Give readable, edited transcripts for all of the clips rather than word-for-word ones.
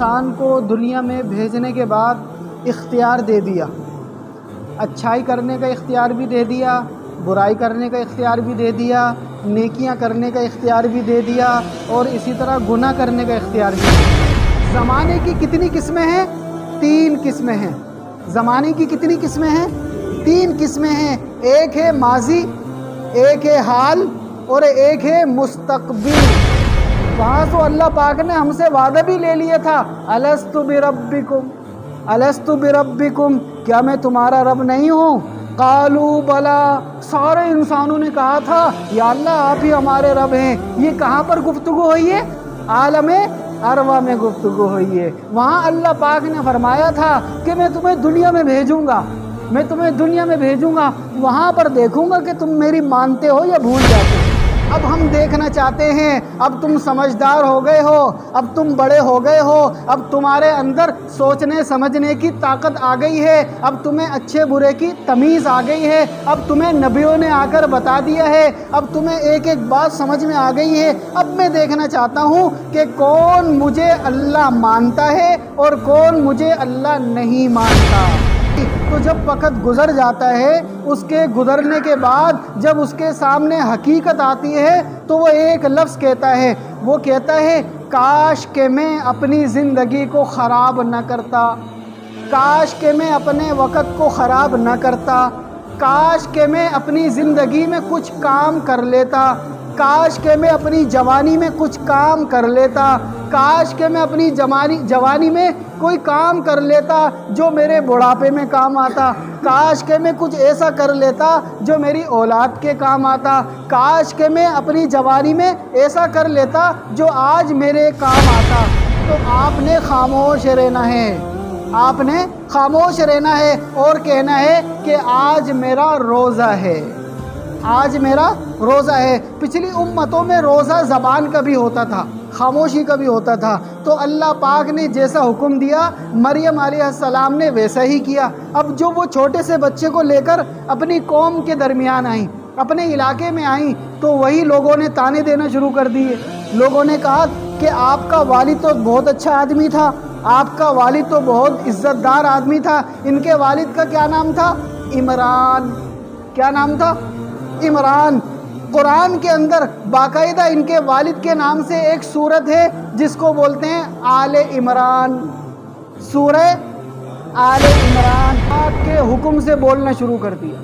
انسان کو دنیا میں بھیجنے کے بعد اختیار دے دیا، اچھائی کرنے کا اختیار بھی دے دیا، برائی کرنے کا اختیار بھی دے دیا، نیکیاں کرنے کا اختیار بھی دے دیا، اور اسی طرح گناہ کرنے کا اختیار بھی دے دیا۔ زمانے کی کتنی قسمیں ہیں؟ 3 قسمیں ہیں۔ زمانے کی کتنی قسمیں ہیں؟ 3 قسمیں ہیں۔ ایک ہے ماضی، ایک ہے حال، اور ایک ہے مستقبل۔ وہاں تو اللہ پاک نے ہم سے وعدہ بھی لے لیا تھا، الست بربکم، الست بربکم، کیا میں تمہارا رب نہیں ہوں؟ قالوا بلا، سارے انسانوں نے کہا تھا یا اللہ آپ ہی ہمارے رب ہیں۔ یہ کہاں پر گفتگو ہوئی ہے؟ عالم ارواح میں گفتگو ہوئی ہے۔ وہاں اللہ پاک نے فرمایا تھا کہ میں تمہیں دنیا میں بھیجوں گا، میں تمہیں دنیا میں بھیجوں گا، وہاں پر دیکھوں گا کہ تم میری مانتے ہو یا بھول جاتے ہو۔ اب ہم دیکھنا چاہتے ہیں، اب تم سمجھدار ہو گئے ہو، اب تم بڑے ہو گئے ہو، اب تمہارے اندر سوچنے سمجھنے کی طاقت آ گئی ہے، اب تمہیں اچھے برے کی تمیز آ گئی ہے، اب تمہیں نبیوں نے آ کر بتا دیا ہے، اب تمہیں ایک ایک بات سمجھ میں آ گئی ہے۔ اب میں دیکھنا چاہتا ہوں کہ کون مجھے اللہ مانتا ہے اور کون مجھے اللہ نہیں مانتا۔ تو جب وقت گزر جاتا ہے، اس کے گزرنے کے بعد جب اس کے سامنے حقیقت آتی ہے تو وہ ایک لفظ کہتا ہے، وہ کہتا ہے کاش کہ میں اپنی زندگی کو خراب نہ کرتا، کاش کہ میں اپنے وقت کو خراب نہ کرتا، کاش کہ میں اپنی زندگی میں کچھ کام کر لیتا، کاش کہ میں اپنی جوانی میں کچھ کام کر لیتا، کاش کہ میں اپنی جوانی میں کوئی کام کر لیتا جو میرے بڑھاپے میں کام آتا، کاش کہ میں کچھ ایسا کر لیتا جو میری اولاد کے کام آتا، کاش کہ میں اپنی جوانی میں ایسا کر لیتا جو آج میرے کام آتا۔ تو آپ نے خاموش رہنا ہے، آپ نے خاموش رہنا ہے اور کہنا ہے کہ آج میرا روزہ ہے، آج میرا روزہ ہے۔ پچھلی امتوں میں روزہ زبان کا بھی ہوتا تھا، خاموشی کا بھی ہوتا تھا، تو اللہ پاک نے جیسا حکم دیا مریم علیہ السلام نے ویسا ہی کیا۔ اب جو وہ چھوٹے سے بچے کو لے کر اپنی قوم کے درمیان آئیں، اپنے علاقے میں آئیں، تو وہی لوگوں نے تانے دینا شروع کر دیے۔ لوگوں نے کہا کہ آپ کا والد تو بہت اچھا آدمی تھا، آپ کا والد تو بہت عزت دار آدمی تھا۔ ان کے والد کا کیا نام تھا؟ عمران۔ کیا نام تھا؟ عمران۔ قرآن کے اندر باقاعدہ ان کے والد کے نام سے ایک سورت ہے جس کو بولتے ہیں آل عمران، سورہ آل عمران۔ آپ کے حکم سے بولنا شروع کر دیا۔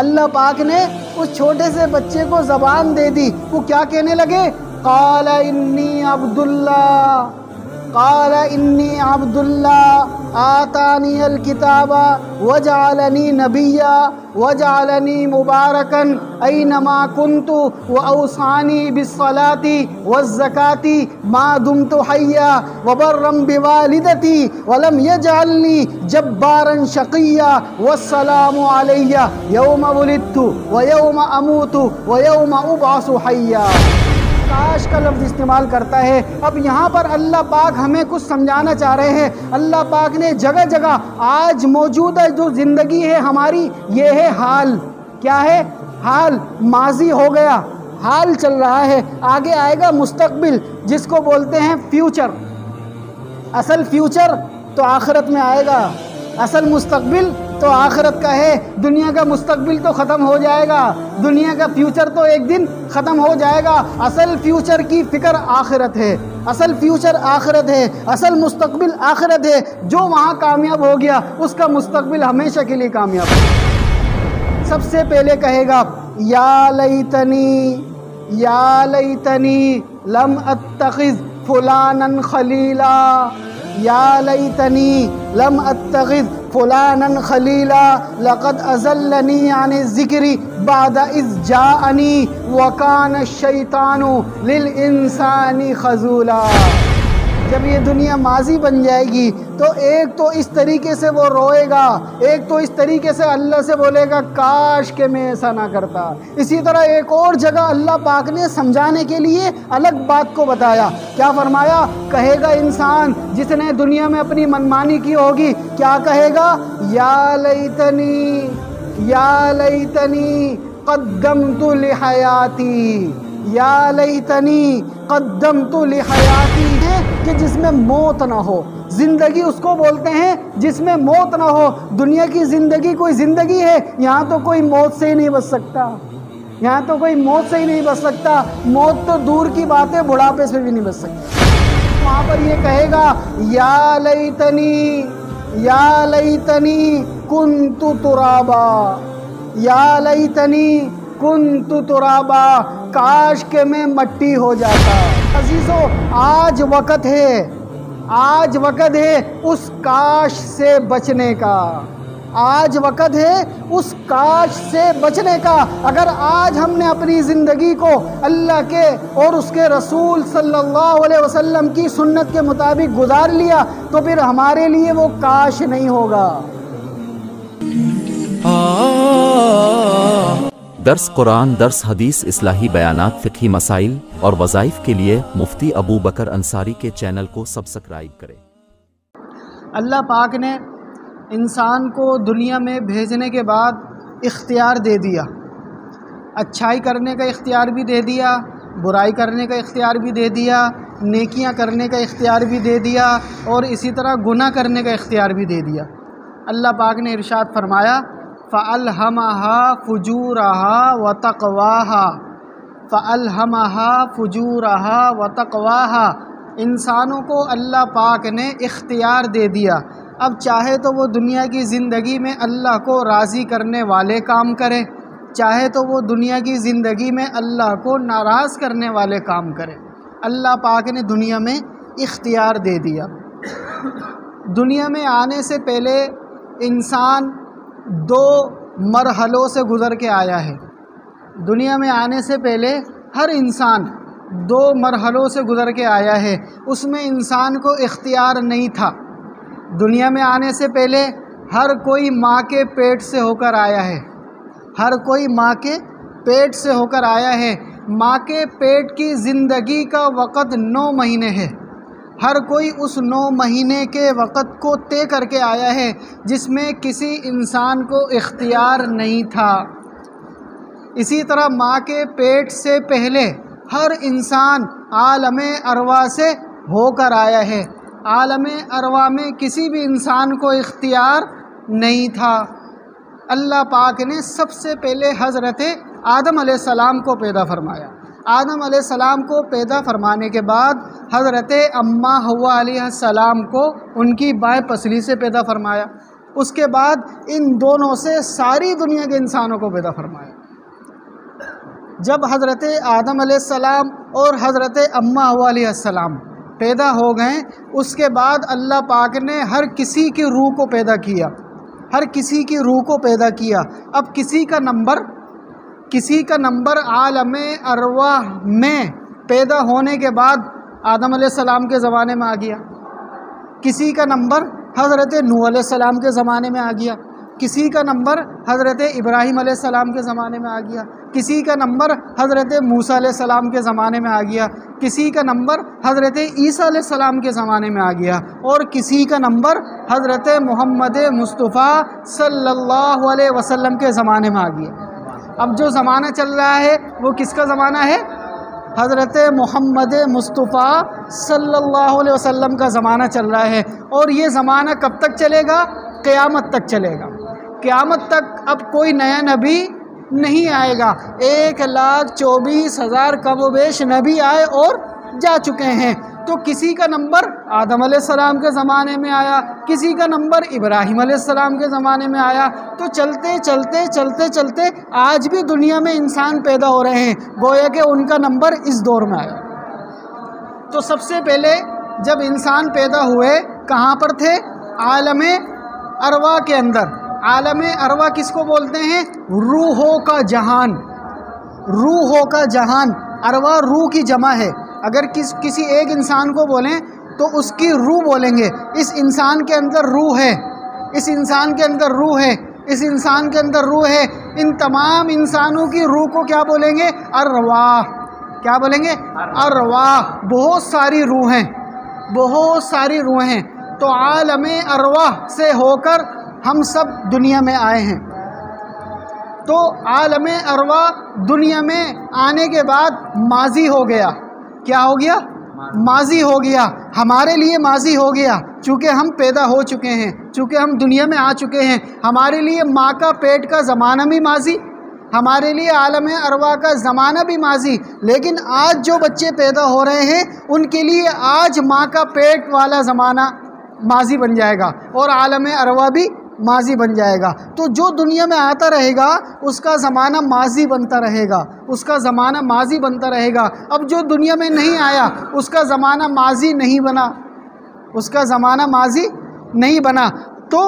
اللہ پاک نے اس چھوٹے سے بچے کو زبان دے دی، وہ کیا کہنے لگے؟ قال انی عبد اللہ، قال انی عبد اللہ آتانی الکتاب وجعلنی نبیا وجعلنی مبارکا اینما کنت واوصانی بالصلاة والزکاة ما دمت حیا وبرا بوالدتی ولم یجعلنی جبارا شقیا والسلام علی یوم ولدت ویوم اموت ویوم ابعث حیا۔ کاش کا لفظ استعمال کرتا ہے۔ اب یہاں پر اللہ پاک ہمیں کچھ سمجھانا چاہ رہے ہیں۔ اللہ پاک نے جگہ جگہ آج موجودہ جو زندگی ہے ہماری، یہ ہے حال۔ کیا ہے؟ حال۔ ماضی ہو گیا، حال چل رہا ہے، آگے آئے گا مستقبل جس کو بولتے ہیں فیوچر۔ اصل فیوچر تو آخرت میں آئے گا، اصل مستقبل تو آخرت کا ہے۔ دنیا کا مستقبل تو ختم ہو جائے گا، دنیا کا فیوچر تو ایک دن ختم ہو جائے گا۔ اصل فیوچر کی فکر آخرت ہے، اصل فیوچر آخرت ہے، اصل مستقبل آخرت ہے۔ جو وہاں کامیاب ہو گیا اس کا مستقبل ہمیشہ کے لیے کامیاب ہے۔ سب سے پہلے کہے گا یا لیتنی، یا لیتنی لم اتخذ فلانا خلیلا، یا لیتنی لم اتخذ فلانا خلیلا لقد اضلنی عن الذکر بعد اذ جاءنی وکان الشیطان للانسان خذولا۔ جب یہ دنیا ماضی بن جائے گی تو ایک تو اس طریقے سے وہ روئے گا، ایک تو اس طریقے سے اللہ سے بولے گا کاش کہ میں ایسا نہ کرتا۔ اسی طرح ایک اور جگہ اللہ پاک نے سمجھانے کے لیے الگ بات کو بتایا۔ کیا فرمایا؟ کہے گا انسان جس نے دنیا میں اپنی منمانی کی ہوگی، کیا کہے گا؟ یا لیتنی، یا لیتنی قدمت لحیاتی، یا لیتنی قدمت لحیاتی۔ کہ جس میں موت نہ ہو۔ زندگی اس کو بولتے ہیں جس میں موت نہ ہو۔ دنیا کی زندگی کوئی زندگی ہے؟ یہاں تو کوئی موت سے ہی نہیں بچ سکتا، یہاں تو کوئی موت سے ہی نہیں بچ سکتا۔ موت تو دور کی بات ہے، بڑھاپے سے بھی نہیں بچ سکتا۔ وہاں پر یہ کہے گا یا لیتنی کنت ترابا، یا لیتنی کنت ترابا، کاش کہ میں مٹی ہو جاتا۔ عزیزو، آج وقت ہے، آج وقت ہے اس کاش سے بچنے کا، آج وقت ہے اس کاش سے بچنے کا۔ اگر آج ہم نے اپنی زندگی کو اللہ کے اور اس کے رسول صلی اللہ علیہ وسلم کی سنت کے مطابق گزار لیا تو پھر ہمارے لیے وہ کاش نہیں ہوگا۔ درس قرآن، درس حدیث، اصلاحی بیانات، فقہی مسائل اور وظائف کے لیے مفتی ابو بکر انصاری کے چینل کو سبسکرائب کریں۔ اللہ پاک نے انسان کو دنیا میں بھیجنے کے بعد اختیار دے دیا، اچھائی کرنے کا اختیار بھی دے دیا، برائی کرنے کا اختیار بھی دے دیا، نیکیاں کرنے کا اختیار بھی دے دیا، اور اسی طرح گناہ کرنے کا اختیار بھی دے دیا۔ اللہ پاک نے ارشاد فرمایا فَأَلْهَمَهَا فُجُورَهَا وَتَقْوَاهَا، فَأَلْهَمَهَا فُجُورَهَا وَتَقْوَاهَا، انسانوں کو اللہ پاک نے اختیار دے دیا۔ اب چاہے تو وہ دنیا کی زندگی میں اللہ کو راضی کرنے والے کام کرے، چاہے تو وہ دنیا کی زندگی میں اللہ کو ناراض کرنے والے کام کرے۔ اللہ پاک نے دنیا میں اختیار دے دیا۔ دنیا میں آنے سے پہلے انسان دو مرحلوں سے گزر کے آیا ہے۔ دنیا میں آنے سے پہلے ہر انسان دو مرحلوں سے گزر کے آیا ہے، اس میں انسان کو اختیار نہیں تھا۔ دنیا میں آنے سے پہلے ہر کوئی ماں کے پیٹ سے ہو کر آیا ہے، ہر کوئی ماں کے پیٹ سے ہو کر آیا ہے۔ ماں کے پیٹ کی زندگی کا وقت 9 مہینے ہے۔ ہر کوئی اس 9 مہینے کے وقت کو طے کر کے آیا ہے جس میں کسی انسان کو اختیار نہیں تھا۔ اسی طرح ماں کے پیٹ سے پہلے ہر انسان عالم ارواح سے ہو کر آیا ہے۔ عالم ارواح میں کسی بھی انسان کو اختیار نہیں تھا۔ اللہ پاک نے سب سے پہلے حضرت آدم علیہ السلام کو پیدا فرمایا۔ آدم علیہ السلام کو پیدا فرمانے کے بعد حضرت اماں حوا علیہ السلام کو ان کی بائیں پسلی سے پیدا فرمایا۔ اس کے بعد ان دونوں سے ساری دنیا کے انسانوں کو پیدا فرمایا۔ جب حضرت آدم علیہ السلام اور حضرت اماں حوا علیہ السلام پیدا ہو گئے، اس کے بعد اللہ پاک نے ہر کسی کی روح کو پیدا کیا، ہر کسی کی روح کو پیدا کیا۔ اب کسی کا نمبر عالم ارواح میں پیدا ہونے کے بعد آدم علیہ السلام کے زمانے میں آ گیا، کسی کا نمبر حضرت نوح علیہ السلام کے زمانے میں آ گیا، کسی کا نمبر حضرت ابراہیم علیہ السلام کے زمانے میں آ گیا، کسی کا نمبر حضرت موسیٰ علیہ السلام کے زمانے میں آ گیا، کسی کا نمبر حضرت عیسیٰ علیہ السلام کے زمانے میں آ گیا، اور کسی کا نمبر حضرت محمد مصطفیٰ صلی اللہ علیہ وسلم کے زمانے میں آ گیا۔ اب جو زمانہ چل رہا ہے وہ کس کا زمانہ ہے؟ حضرت محمد مصطفیٰ صلی اللہ علیہ وسلم کا زمانہ چل رہا ہے۔ اور یہ زمانہ کب تک چلے گا؟ قیامت تک چلے گا۔ قیامت تک اب کوئی نیا نبی نہیں آئے گا۔ 1,24,000 کم و بیش نبی آئے اور جا چکے ہیں۔ تو کسی کا نمبر آدم علیہ السلام کے زمانے میں آیا، کسی کا نمبر ابراہیم علیہ السلام کے زمانے میں آیا، تو چلتے چلتے چلتے چلتے آج بھی دنیا میں انسان پیدا ہو رہے ہیں، گویا کہ ان کا نمبر اس دور میں آیا۔ تو سب سے پہلے جب انسان پیدا ہوئے کہاں پر تھے؟ عالم ارواح کے اندر۔ عالم ارواح کس کو بولتے ہیں؟ روحوں کا جہان، روحوں کا جہان۔ ارواح روح کی جمع ہے۔ اگر کسی ایک انسان کو بولیں تو اس کی روح بولیں گے۔ اس انسان کے اندر روح ہے، اس انسان کے اندر روح ہے، اس انسان کے اندر روح ہے۔ ان تمام انسانوں کی روح کو کیا بولیں گے؟ ارواح۔ کیا بولیں گے؟ ارواح۔ بہت ساری روحیں، بہت ساری روحیں۔ تو عالم ارواح سے ہو کر ہم سب دنیا میں آئے ہیں۔ تو عالم ارواح دنیا میں آنے کے بعد ماضی ہو گیا۔ کیا ہو گیا؟ ماضی ہو گیا، ہمارے لیے ماضی ہو گیا، چونکہ ہم پیدا ہو چکے ہیں، چونکہ ہم دنیا میں آ چکے ہیں، ہمارے لیے ماں کا پیٹ کا زمانہ بھی ماضی، ہمارے لیے عالم ارواح کا زمانہ بھی ماضی۔ لیکن آج جو بچے پیدا ہو رہے ہیں ان کے لیے آج ماں کا پیٹ والا زمانہ ماضی بن جائے گا اور عالم ارواح بھی ماضی بن جائے گا۔ تو جو دنیا میں آتا رہے گا اس کا زمانہ ماضی بنتا رہے گا، اس کا زمانہ ماضی بنتا رہے گا۔ اب جو دنیا میں نہیں آیا اس کا زمانہ ماضی نہیں بنا، اس کا زمانہ ماضی نہیں بنا۔ تو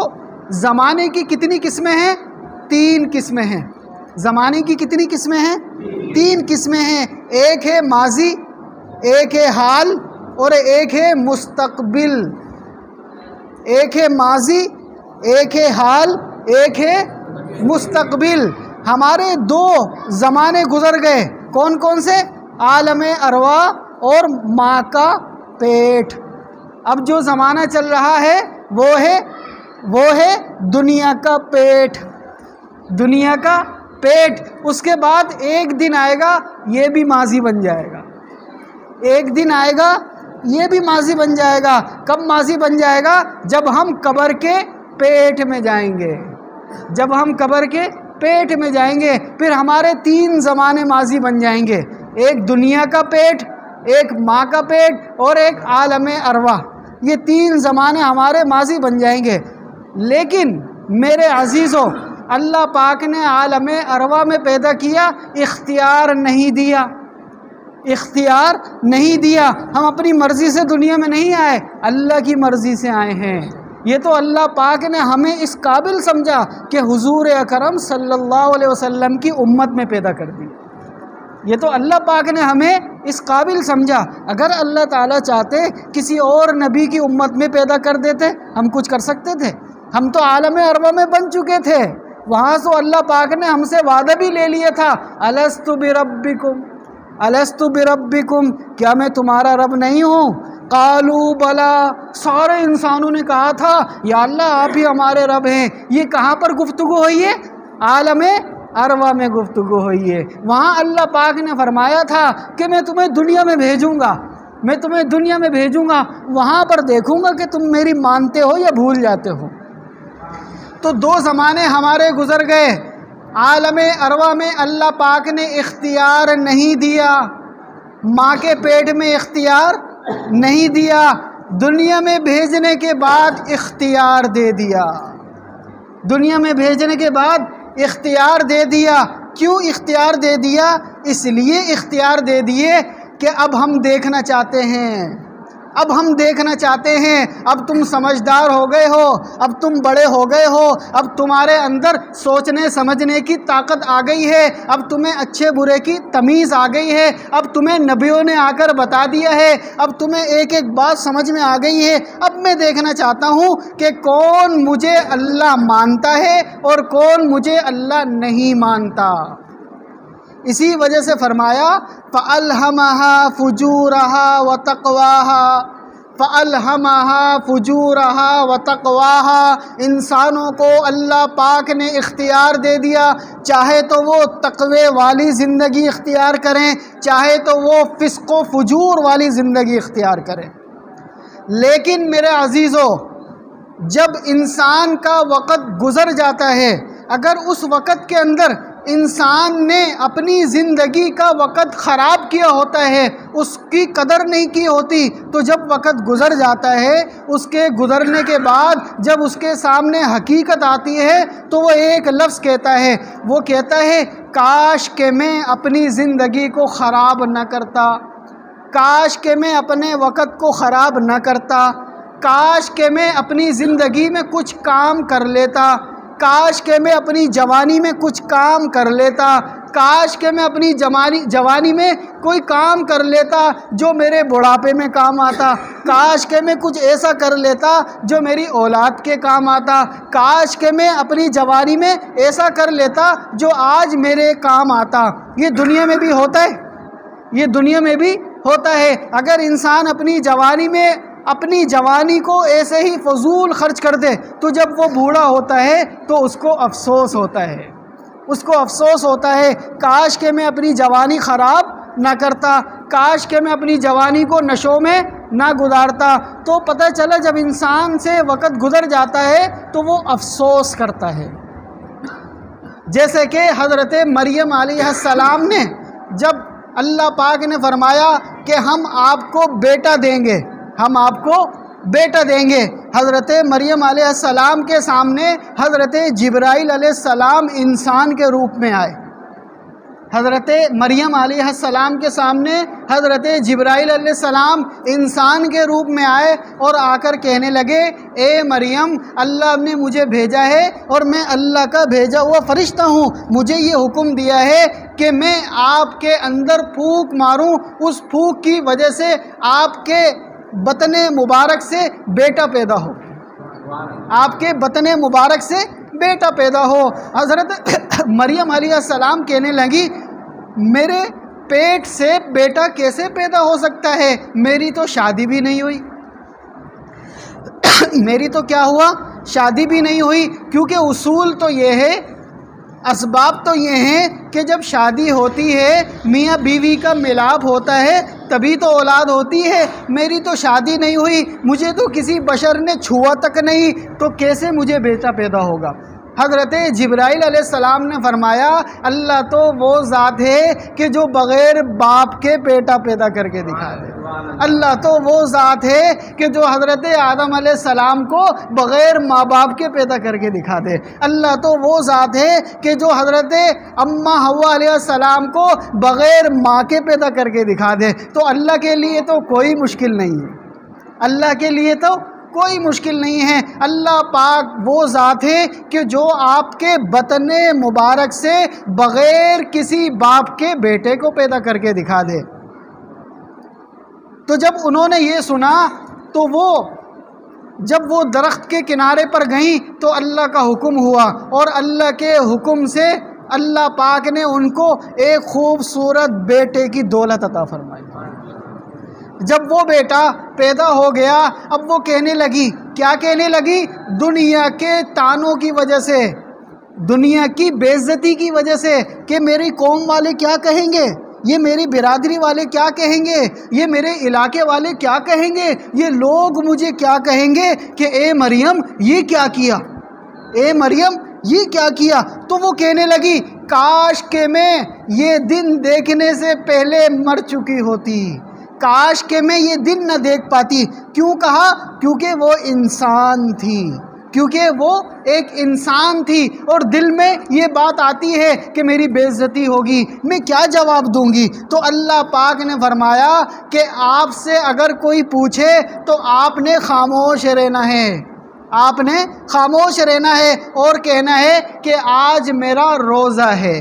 زمانے کی کتنی قسمیں ہیں؟ 3 قسمیں ہیں۔ زمانے کی کتنی قسمیں ہیں؟ 3 قسمیں ہیں۔ ایک ہے ماضی، ایک ہے حال اور ایک ہے مستقبل۔ ایک ہے ماضی، ایک ہے حال، ایک ہے مستقبل۔ ہمارے 2 زمانے گزر گئے، کون کون سے؟ عالم ارواح اور ماں کا پیٹ۔ اب جو زمانہ چل رہا ہے وہ ہے دنیا کا پیٹ، دنیا کا پیٹ۔ اس کے بعد ایک دن آئے گا یہ بھی ماضی بن جائے گا، ایک دن آئے گا یہ بھی ماضی بن جائے گا۔ کب ماضی بن جائے گا؟ جب ہم قبر کے پیٹ میں جائیں گے، جب ہم قبر کے پیٹ میں جائیں گے پھر ہمارے 3 زمانے ماضی بن جائیں گے، ایک دنیا کا پیٹ، ایک ماں کا پیٹ اور ایک عالم ارواح۔ یہ 3 زمانے ہمارے ماضی بن جائیں گے۔ لیکن میرے عزیزوں، اللہ پاک نے عالم ارواح میں پیدا کیا، اختیار نہیں دیا، اختیار نہیں دیا۔ ہم اپنی مرضی سے دنیا میں نہیں آئے، اللہ کی مرضی سے آئے ہیں۔ یہ تو اللہ پاک نے ہمیں اس قابل سمجھا کہ حضور اکرم صلی اللہ علیہ وسلم کی امت میں پیدا کر دی۔ یہ تو اللہ پاک نے ہمیں اس قابل سمجھا۔ اگر اللہ تعالیٰ چاہتے کسی اور نبی کی امت میں پیدا کر دیتے، ہم کچھ کر سکتے تھے؟ ہم تو عالم ارواح میں بن چکے تھے، وہاں سے اللہ پاک نے ہم سے وعدہ بھی لے لیا تھا، الست بربکم، الست بربکم، کیا میں تمہارا رب نہیں ہوں؟ قالوا بلا، سارے انسانوں نے کہا تھا یا اللہ آپ ہی ہمارے رب ہیں۔ یہ کہاں پر گفتگو ہوئی ہے؟ عالم ارواح میں گفتگو ہوئی ہے۔ وہاں اللہ پاک نے فرمایا تھا کہ میں تمہیں دنیا میں بھیجوں گا، میں تمہیں دنیا میں بھیجوں گا، وہاں پر دیکھوں گا کہ تم میری مانتے ہو یا بھول جاتے ہو۔ تو 2 زمانے ہمارے گزر گئے۔ عالم ارواح میں اللہ پاک نے اختیار نہیں دیا، ماں کے پیٹ میں اختیار نہیں دیا، دنیا میں بھیجنے کے بعد اختیار دے دیا، دنیا میں بھیجنے کے بعد اختیار دے دیا۔ کیوں اختیار دے دیا؟ اس لیے اختیار دے دیے کہ اب ہم دیکھنا چاہتے ہیں، اب ہم دیکھنا چاہتے ہیں۔ اب تم سمجھدار ہو گئے ہو، اب تم بڑے ہو گئے ہو، اب تمہارے اندر سوچنے سمجھنے کی طاقت آ گئی ہے، اب تمہیں اچھے برے کی تمیز آ گئی ہے، اب تمہیں نبیوں نے آ کر بتا دیا ہے، اب تمہیں ایک ایک بات سمجھ میں آ گئی ہے۔ اب میں دیکھنا چاہتا ہوں کہ کون مجھے اللہ مانتا ہے اور کون مجھے اللہ نہیں مانتا۔ اسی وجہ سے فرمایا فَأَلْهَمَهَا فُجُورَهَا وَتَقْوَاهَا، فَأَلْهَمَهَا فُجُورَهَا وَتَقْوَاهَا۔ انسانوں کو اللہ پاک نے اختیار دے دیا، چاہے تو وہ تقوی والی زندگی اختیار کریں، چاہے تو وہ فسق و فجور والی زندگی اختیار کریں۔ لیکن میرے عزیزو، جب انسان کا وقت گزر جاتا ہے، اگر اس وقت کے اندر انسان نے اپنی زندگی کا وقت خراب کیا ہوتا ہے، اس کی قدر نہیں کی ہوتی، تو جب وقت گزر جاتا ہے، اس کے گزرنے کے بعد جب اس کے سامنے حقیقت آتی ہے تو وہ ایک لفظ کہتا ہے، وہ کہتا ہے کاش کہ میں اپنی زندگی کو خراب نہ کرتا، کاش کہ میں اپنے وقت کو خراب نہ کرتا، کاش کہ میں اپنی زندگی میں کچھ کام کر لیتا، کاش کہ میں اپنی جوانی میں کچھ کام کر لیتا، کاش کہ میں اپنی جوانی میں کوئی کام کر لیتا جو میرے بڑھاپے میں کام آتا، کاش کہ میں کچھ ایسا کر لیتا جو میری اولاد کے کام آتا، کاش کہ میں اپنی جوانی میں ایسا کر لیتا جو آج میرے کام آتا۔ یہ دنیا میں بھی ہوتا ہے، یہ دنیا میں بھی ہوتا ہے۔ اگر انسان اپنی جوانی کو ایسے ہی فضول خرچ کر دے تو جب وہ بوڑھا ہوتا ہے تو اس کو افسوس ہوتا ہے، اس کو افسوس ہوتا ہے کاش کہ میں اپنی جوانی خراب نہ کرتا، کاش کہ میں اپنی جوانی کو نشوں میں نہ گزارتا۔ تو پتہ چلا جب انسان سے وقت گزر جاتا ہے تو وہ افسوس کرتا ہے۔ جیسے کہ حضرت مریم علیہ السلام نے جب اللہ پاک نے فرمایا کہ ہم آپ کو بیٹا دیں گے، ہم آپ کو بیٹا دیں گے، حضرت مریم علیہ السلام کے سامنے حضرت جبرائیل علیہ السلام انسان کے روپ میں آئے۔ حضرت مریم علیہ السلام کے سامنے حضرت جبرائیل علیہ السلام انسان کے روپ میں آئے اور آ کر کہنے لگے، اے مریم، اللہ نے مجھے بھیجا ہے اور میں اللہ کا بھیجا ہوا فرشتہ ہوں، مجھے یہ حکم دیا ہے کہ میں آپ کے اندر پھونک ماروں، اس پھونک کی وجہ سے آپ کے بطن مبارک سے بیٹا پیدا ہو، آپ کے بطن مبارک سے بیٹا پیدا ہو۔ حضرت مریم علیہ السلام کہنے لگی، میرے پیٹ سے بیٹا کیسے پیدا ہو سکتا ہے؟ میری تو شادی بھی نہیں ہوئی، میری تو کیا ہوا؟ شادی بھی نہیں ہوئی، کیونکہ اصول تو یہ ہے، اسباب تو یہ ہیں کہ جب شادی ہوتی ہے، میاں بیوی کا ملاپ ہوتا ہے، تبھی تو اولاد ہوتی ہے۔ میری تو شادی نہیں ہوئی، مجھے تو کسی بشر نے چھوا تک نہیں، تو کیسے مجھے بیٹا پیدا ہوگا؟ حضرت جبرائیل علیہ السلام نے فرمایا، اللہ تو وہ ذات ہے کہ جو بغیر باپ کے بیٹا پیدا کر کے دکھا دے۔ اللہ تو وہ ذات ہے کہ جو حضرت آدم علیہ السلام کو بغیر ماں باپ کے پیدا کر کے دکھا دے۔ اللہ تو وہ ذات ہے کہ جو حضرت اماں حوا علیہ السلام کو بغیر ماں کے پیدا کر کے دکھا دے۔ تو اللہ کے لیے تو کوئی مشکل نہیں ہے، اللہ کے لیے تو کوئی مشکل نہیں ہے۔ اللہ پاک وہ ذات ہے کہ جو آپ کے بطن مبارک سے بغیر کسی باپ کے بیٹے کو پیدا کر کے دکھا دے۔ تو جب انہوں نے یہ سنا تو جب وہ درخت کے کنارے پر گئیں تو اللہ کا حکم ہوا، اور اللہ کے حکم سے اللہ پاک نے ان کو ایک خوبصورت بیٹے کی دولت عطا فرمائی۔ جب وہ بیٹا پیدا ہو گیا، اب وہ کہنے لگی، کیا کہنے لگی؟ دنیا کے تانوں کی وجہ سے، دنیا کی بے عزتی کی وجہ سے، کہ میری قوم والے کیا کہیں گے، یہ میری برادری والے کیا کہیں گے، یہ میرے علاقے والے کیا کہیں گے، یہ لوگ مجھے کیا کہیں گے کہ اے مریم یہ کیا کیا، اے مریم یہ کیا کیا۔ تو وہ کہنے لگی، کاش کہ میں یہ دن دیکھنے سے پہلے مر چکی ہوتی، کاش کہ میں یہ دن نہ دیکھ پاتی۔ کیوں کہا؟ کیونکہ وہ انسان تھی، کیونکہ وہ ایک انسان تھی، اور دل میں یہ بات آتی ہے کہ میری بے عزتی ہوگی، میں کیا جواب دوں گی۔ تو اللہ پاک نے فرمایا کہ آپ سے اگر کوئی پوچھے تو آپ نے خاموش رہنا ہے، آپ نے خاموش رہنا ہے اور کہنا ہے کہ آج میرا روزہ ہے،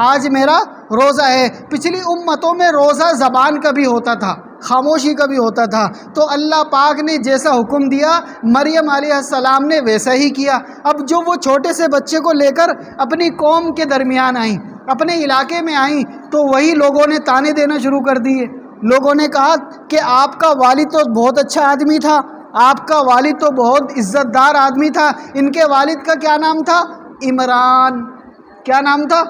آج میرا روزہ ہے۔ پچھلی امتوں میں روزہ زبان کا بھی ہوتا تھا، خاموشی کا بھی ہوتا تھا۔ تو اللہ پاک نے جیسا حکم دیا مریم علیہ السلام نے ویسا ہی کیا۔ اب جو وہ چھوٹے سے بچے کو لے کر اپنی قوم کے درمیان آئیں، اپنے علاقے میں آئیں، تو وہی لوگوں نے تانے دینا شروع کر دیے۔ لوگوں نے کہا کہ آپ کا والد تو بہت اچھا آدمی تھا، آپ کا والد تو بہت عزت دار آدمی تھا۔ ان کے والد کا کیا نام تھا؟ عمران۔ کیا نام تھا؟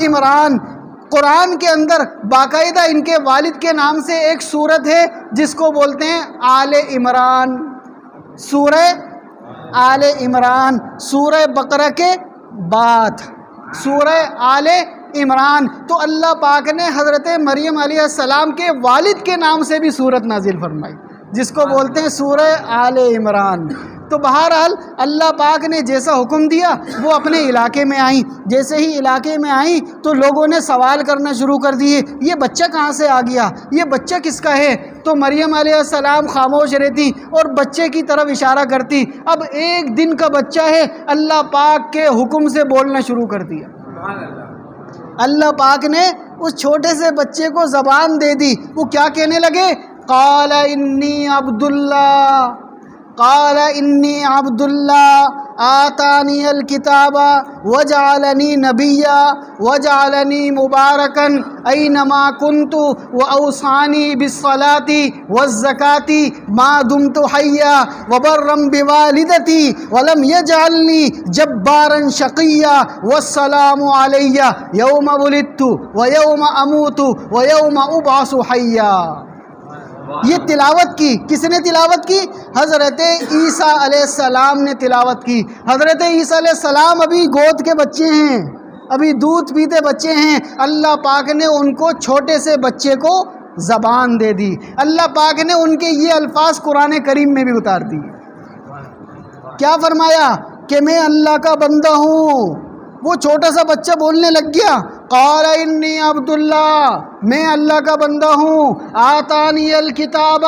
عمران۔ قرآن کے اندر باقاعدہ ان کے والد کے نام سے ایک سورت ہے جس کو بولتے ہیں آل عمران، سورہ آل عمران، سورہ بقرہ کے بعد سورہ آل عمران۔ تو اللہ پاک نے حضرت مریم علیہ السلام کے والد کے نام سے بھی سورت نازل فرمائی جس کو بولتے ہیں سورہ آل عمران۔ تو بہرحال اللہ پاک نے جیسا حکم دیا وہ اپنے علاقے میں آئیں۔ جیسے ہی علاقے میں آئیں تو لوگوں نے سوال کرنا شروع کر دیے، یہ بچہ کہاں سے آ گیا، یہ بچہ کس کا ہے؟ تو مریم علیہ السلام خاموش رہتی اور بچے کی طرف اشارہ کرتی۔ اب ایک دن کا بچہ ہے، اللہ پاک کے حکم سے بولنا شروع کر دیا۔ اللہ پاک نے اس چھوٹے سے بچے کو زبان دے دی۔ وہ کیا کہنے لگے؟ قال انی عبد اللہ، قال انی عبد اللہ آتانی الکتاب وجعلنی نبیا وجعلنی مبارکن اینما کنت واوصانی بالصلاة والزکاة ما دمت حیا وبرا بوالدتی ولم یجعلنی جبارا شقیا والسلام علی یوم ولدت ویوم اموت ویوم ابعث حیا۔ یہ تلاوت کی کس نے تلاوت کی؟ حضرت عیسیٰ علیہ السلام نے تلاوت کی۔ حضرت عیسیٰ علیہ السلام ابھی گود کے بچے ہیں، ابھی دودھ پیتے بچے ہیں، اللہ پاک نے ان کو چھوٹے سے بچے کو زبان دے دی، اللہ پاک نے ان کے یہ الفاظ قرآن کریم میں بھی اتار دی۔ کیا فرمایا کہ میں اللہ کا بندہ ہوں۔ وہ چھوٹا سا بچہ بولنے لگ گیا، قال انی عبد اللہ، میں اللہ کا بندہ ہوں، آتانی الکتاب،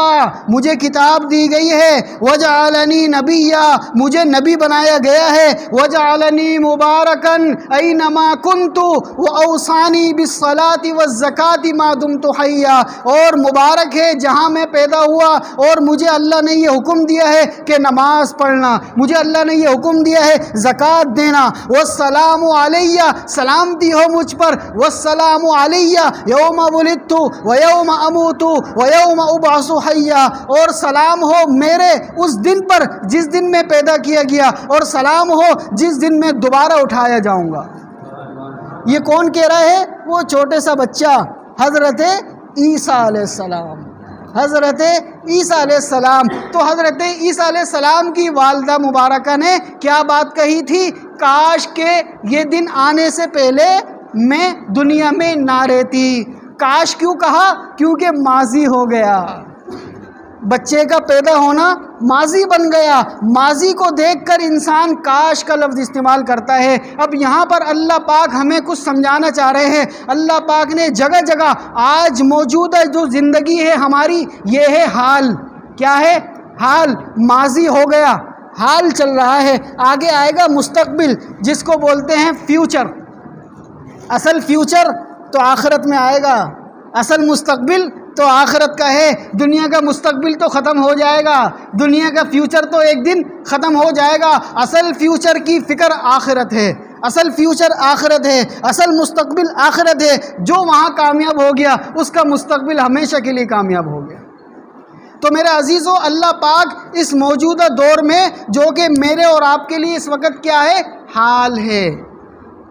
مجھے کتاب دی گئی ہے، وجعلنی نبیا، مجھے نبی بنایا گیا ہے، وجعلنی مبارکن اینما کنت واوصانی بالصلاة والزکاة ما دمت حیا، اور مبارک ہے جہاں میں پیدا ہوا، اور مجھے اللہ نے یہ حکم دیا ہے کہ نماز پڑھنا، مجھے اللہ نے یہ حکم دیا ہے زکوٰۃ دینا، والسلام علی، سلامتی ہو مجھ پر، والسلام علی یوم ولدت ویوم اموت ویوم ابعث حیا، اور سلام ہو میرے اس دن پر جس دن میں پیدا کیا گیا، اور سلام ہو جس دن میں دوبارہ اٹھایا جاؤں گا۔ یہ کون کہہ رہا ہے؟ وہ چھوٹے سا بچہ حضرت عیسیٰ علیہ السلام، حضرت عیسیٰ علیہ السلام۔ تو حضرت عیسیٰ علیہ السلام کی والدہ مبارکہ نے کیا بات کہی تھی؟ کاش کہ یہ دن آنے سے پہلے میں دنیا میں نہ رہتی۔ کاش کیوں کہا؟ کیونکہ ماضی ہو گیا، بچے کا پیدا ہونا ماضی بن گیا۔ ماضی کو دیکھ کر انسان کاش کا لفظ استعمال کرتا ہے۔ اب یہاں پر اللہ پاک ہمیں کچھ سمجھانا چاہ رہے ہیں۔ اللہ پاک نے جگہ جگہ آج موجودہ جو زندگی ہے ہماری، یہ ہے حال۔ کیا ہے؟ حال۔ ماضی ہو گیا، حال چل رہا ہے، آگے آئے گا مستقبل، جس کو بولتے ہیں فیوچر۔ اصل فیوچر تو آخرت میں آئے گا، اصل مستقبل تو آخرت کا ہے۔ دنیا کا مستقبل تو ختم ہو جائے گا، دنیا کا فیوچر تو ایک دن ختم ہو جائے گا۔ اصل فیوچر کی فکر آخرت ہے، اصل فیوچر آخرت ہے، اصل مستقبل آخرت ہے۔ جو وہاں کامیاب ہو گیا اس کا مستقبل ہمیشہ کے لیے کامیاب ہو گیا۔ تو میرے عزیزو، اللہ پاک اس موجودہ دور میں جو کہ میرے اور آپ کے لیے اس وقت کیا ہے؟ حال ہے،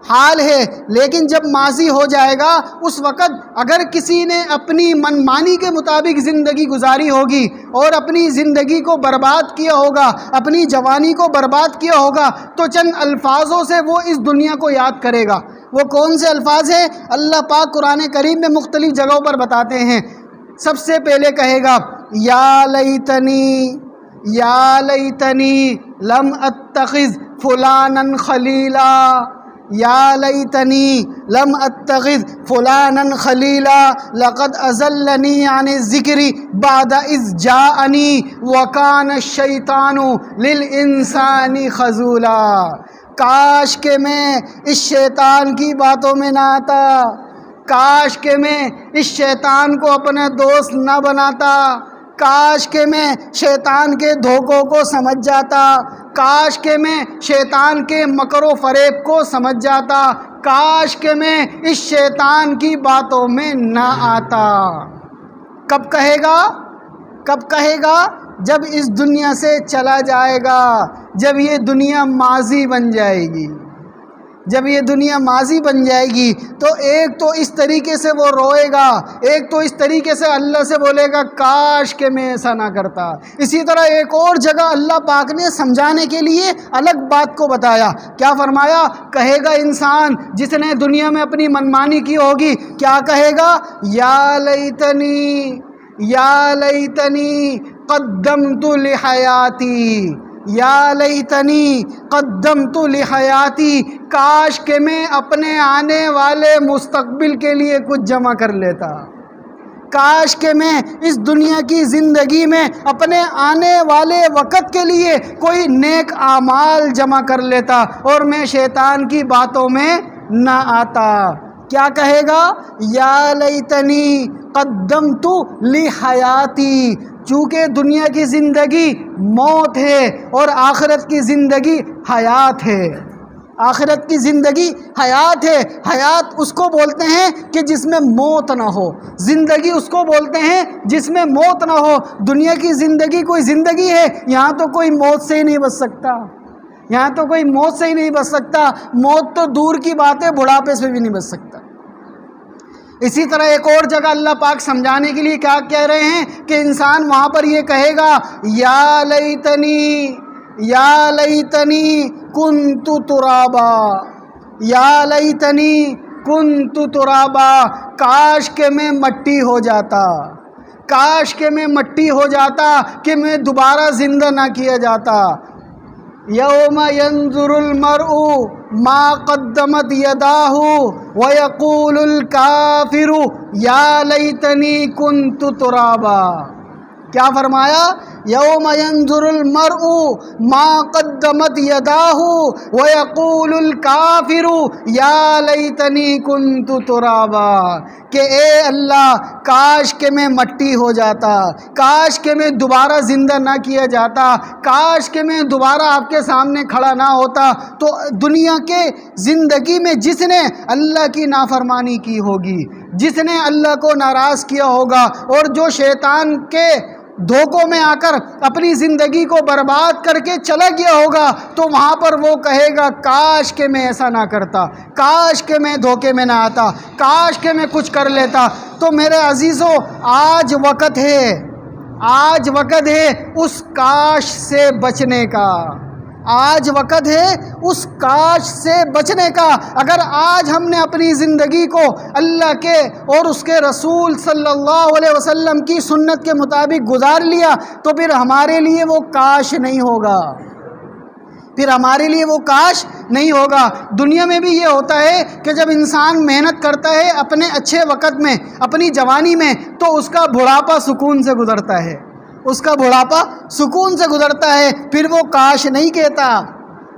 حال ہے۔ لیکن جب ماضی ہو جائے گا اس وقت اگر کسی نے اپنی منمانی کے مطابق زندگی گزاری ہوگی اور اپنی زندگی کو برباد کیا ہوگا، اپنی جوانی کو برباد کیا ہوگا، تو چند الفاظوں سے وہ اس دنیا کو یاد کرے گا۔ وہ کون سے الفاظ ہیں؟ اللہ پاک قرآن کریم میں مختلف جگہوں پر بتاتے ہیں۔ سب سے پہلے کہے گا یا لیتنی لم اتخذ فلانا خلیلا، یا لیتنی لم اتخذ فلانا خلیلا لقد اضلنی عن الذکر بعد اذ جاءنی وکان الشیطان للانسان خذولا۔ کاش کہ میں اس شیطان کی باتوں میں نہ آتا، کاش کہ میں اس شیطان کو اپنا دوست نہ بناتا، کاش کہ میں شیطان کے دھوکوں کو سمجھ جاتا، کاش کہ میں شیطان کے مکر و فریب کو سمجھ جاتا، کاش کہ میں اس شیطان کی باتوں میں نہ آتا۔ کب کہے گا؟ کب کہے گا؟ جب اس دنیا سے چلا جائے گا، جب یہ دنیا ماضی بن جائے گی۔ جب یہ دنیا ماضی بن جائے گی تو ایک تو اس طریقے سے وہ روئے گا، ایک تو اس طریقے سے اللہ سے بولے گا کاش کہ میں ایسا نہ کرتا۔ اسی طرح ایک اور جگہ اللہ پاک نے سمجھانے کے لیے الگ بات کو بتایا۔ کیا فرمایا؟ کہے گا انسان جس نے دنیا میں اپنی منمانی کی ہوگی، کیا کہے گا؟ یا لیتنی قدمت لحیاتی، یا لیتنی قدمت لحیاتی، کاش کہ میں اپنے آنے والے مستقبل کے لیے کچھ جمع کر لیتا، کاش کہ میں اس دنیا کی زندگی میں اپنے آنے والے وقت کے لیے کوئی نیک اعمال جمع کر لیتا اور میں شیطان کی باتوں میں نہ آتا۔ کیا کہے گا؟ یا لیتنی قدمت لحیاتی، چونکہ دنیا کی زندگی موت ہے اور آخرت کی زندگی حیات ہے۔ آخرت کی زندگی حیات ہے۔ حیات اس کو بولتے ہیں کہ جس میں موت نہ ہو، زندگی اس کو بولتے ہیں جس میں موت نہ ہو۔ دنیا کی زندگی کوئی زندگی ہے، یہاں تو کوئی موت سے ہی نہیں بچ سکتا، یہاں تو کوئی موت سے ہی نہیں بچ سکتا، موت تو دور کی بات ہے، بڑھاپے سے بھی نہیں بچ سکتا۔ اسی طرح ایک اور جگہ اللہ پاک سمجھانے کے لیے کیا کہہ رہے ہیں کہ انسان وہاں پر یہ کہے گا یا لیتنی کنت ترابا، یا لیتنی کنت ترابا، کاش کہ میں مٹی ہو جاتا، کاش کہ میں مٹی ہو جاتا، کہ میں دوبارہ زندہ نہ کیا جاتا۔ یوم ینظر المرء ما قدمت یداہ ویقول الکافر یا لیتنی کنت ترابا۔ کیا فرمایا؟ یوم ینظر المرء ما قدمت یداہ ویقول الکافر یا لیتنی کنت ترابا، کہ اے اللہ کاش کہ میں مٹی ہو جاتا، کاش کہ میں دوبارہ زندہ نہ کیا جاتا، کاش کہ میں دوبارہ آپ کے سامنے کھڑا نہ ہوتا۔ تو دنیا کے زندگی میں جس نے اللہ کی نافرمانی کی ہوگی، جس نے اللہ کو ناراض کیا ہوگا، اور جو شیطان کے دھوکوں میں آ کر اپنی زندگی کو برباد کر کے چلا گیا ہوگا، تو وہاں پر وہ کہے گا کاش کہ میں ایسا نہ کرتا، کاش کہ میں دھوکے میں نہ آتا، کاش کہ میں کچھ کر لیتا۔ تو میرے عزیزو، آج وقت ہے، آج وقت ہے اس کاش سے بچنے کا، آج وقت ہے اس کاش سے بچنے کا۔ اگر آج ہم نے اپنی زندگی کو اللہ کے اور اس کے رسول صلی اللہ علیہ وسلم کی سنت کے مطابق گزار لیا، تو پھر ہمارے لیے وہ کاش نہیں ہوگا، پھر ہمارے لیے وہ کاش نہیں ہوگا۔ دنیا میں بھی یہ ہوتا ہے کہ جب انسان محنت کرتا ہے اپنے اچھے وقت میں، اپنی جوانی میں، تو اس کا بڑھاپا سکون سے گزرتا ہے، اس کا بڑھاپا سکون سے گزرتا ہے، پھر وہ کاش نہیں کہتا،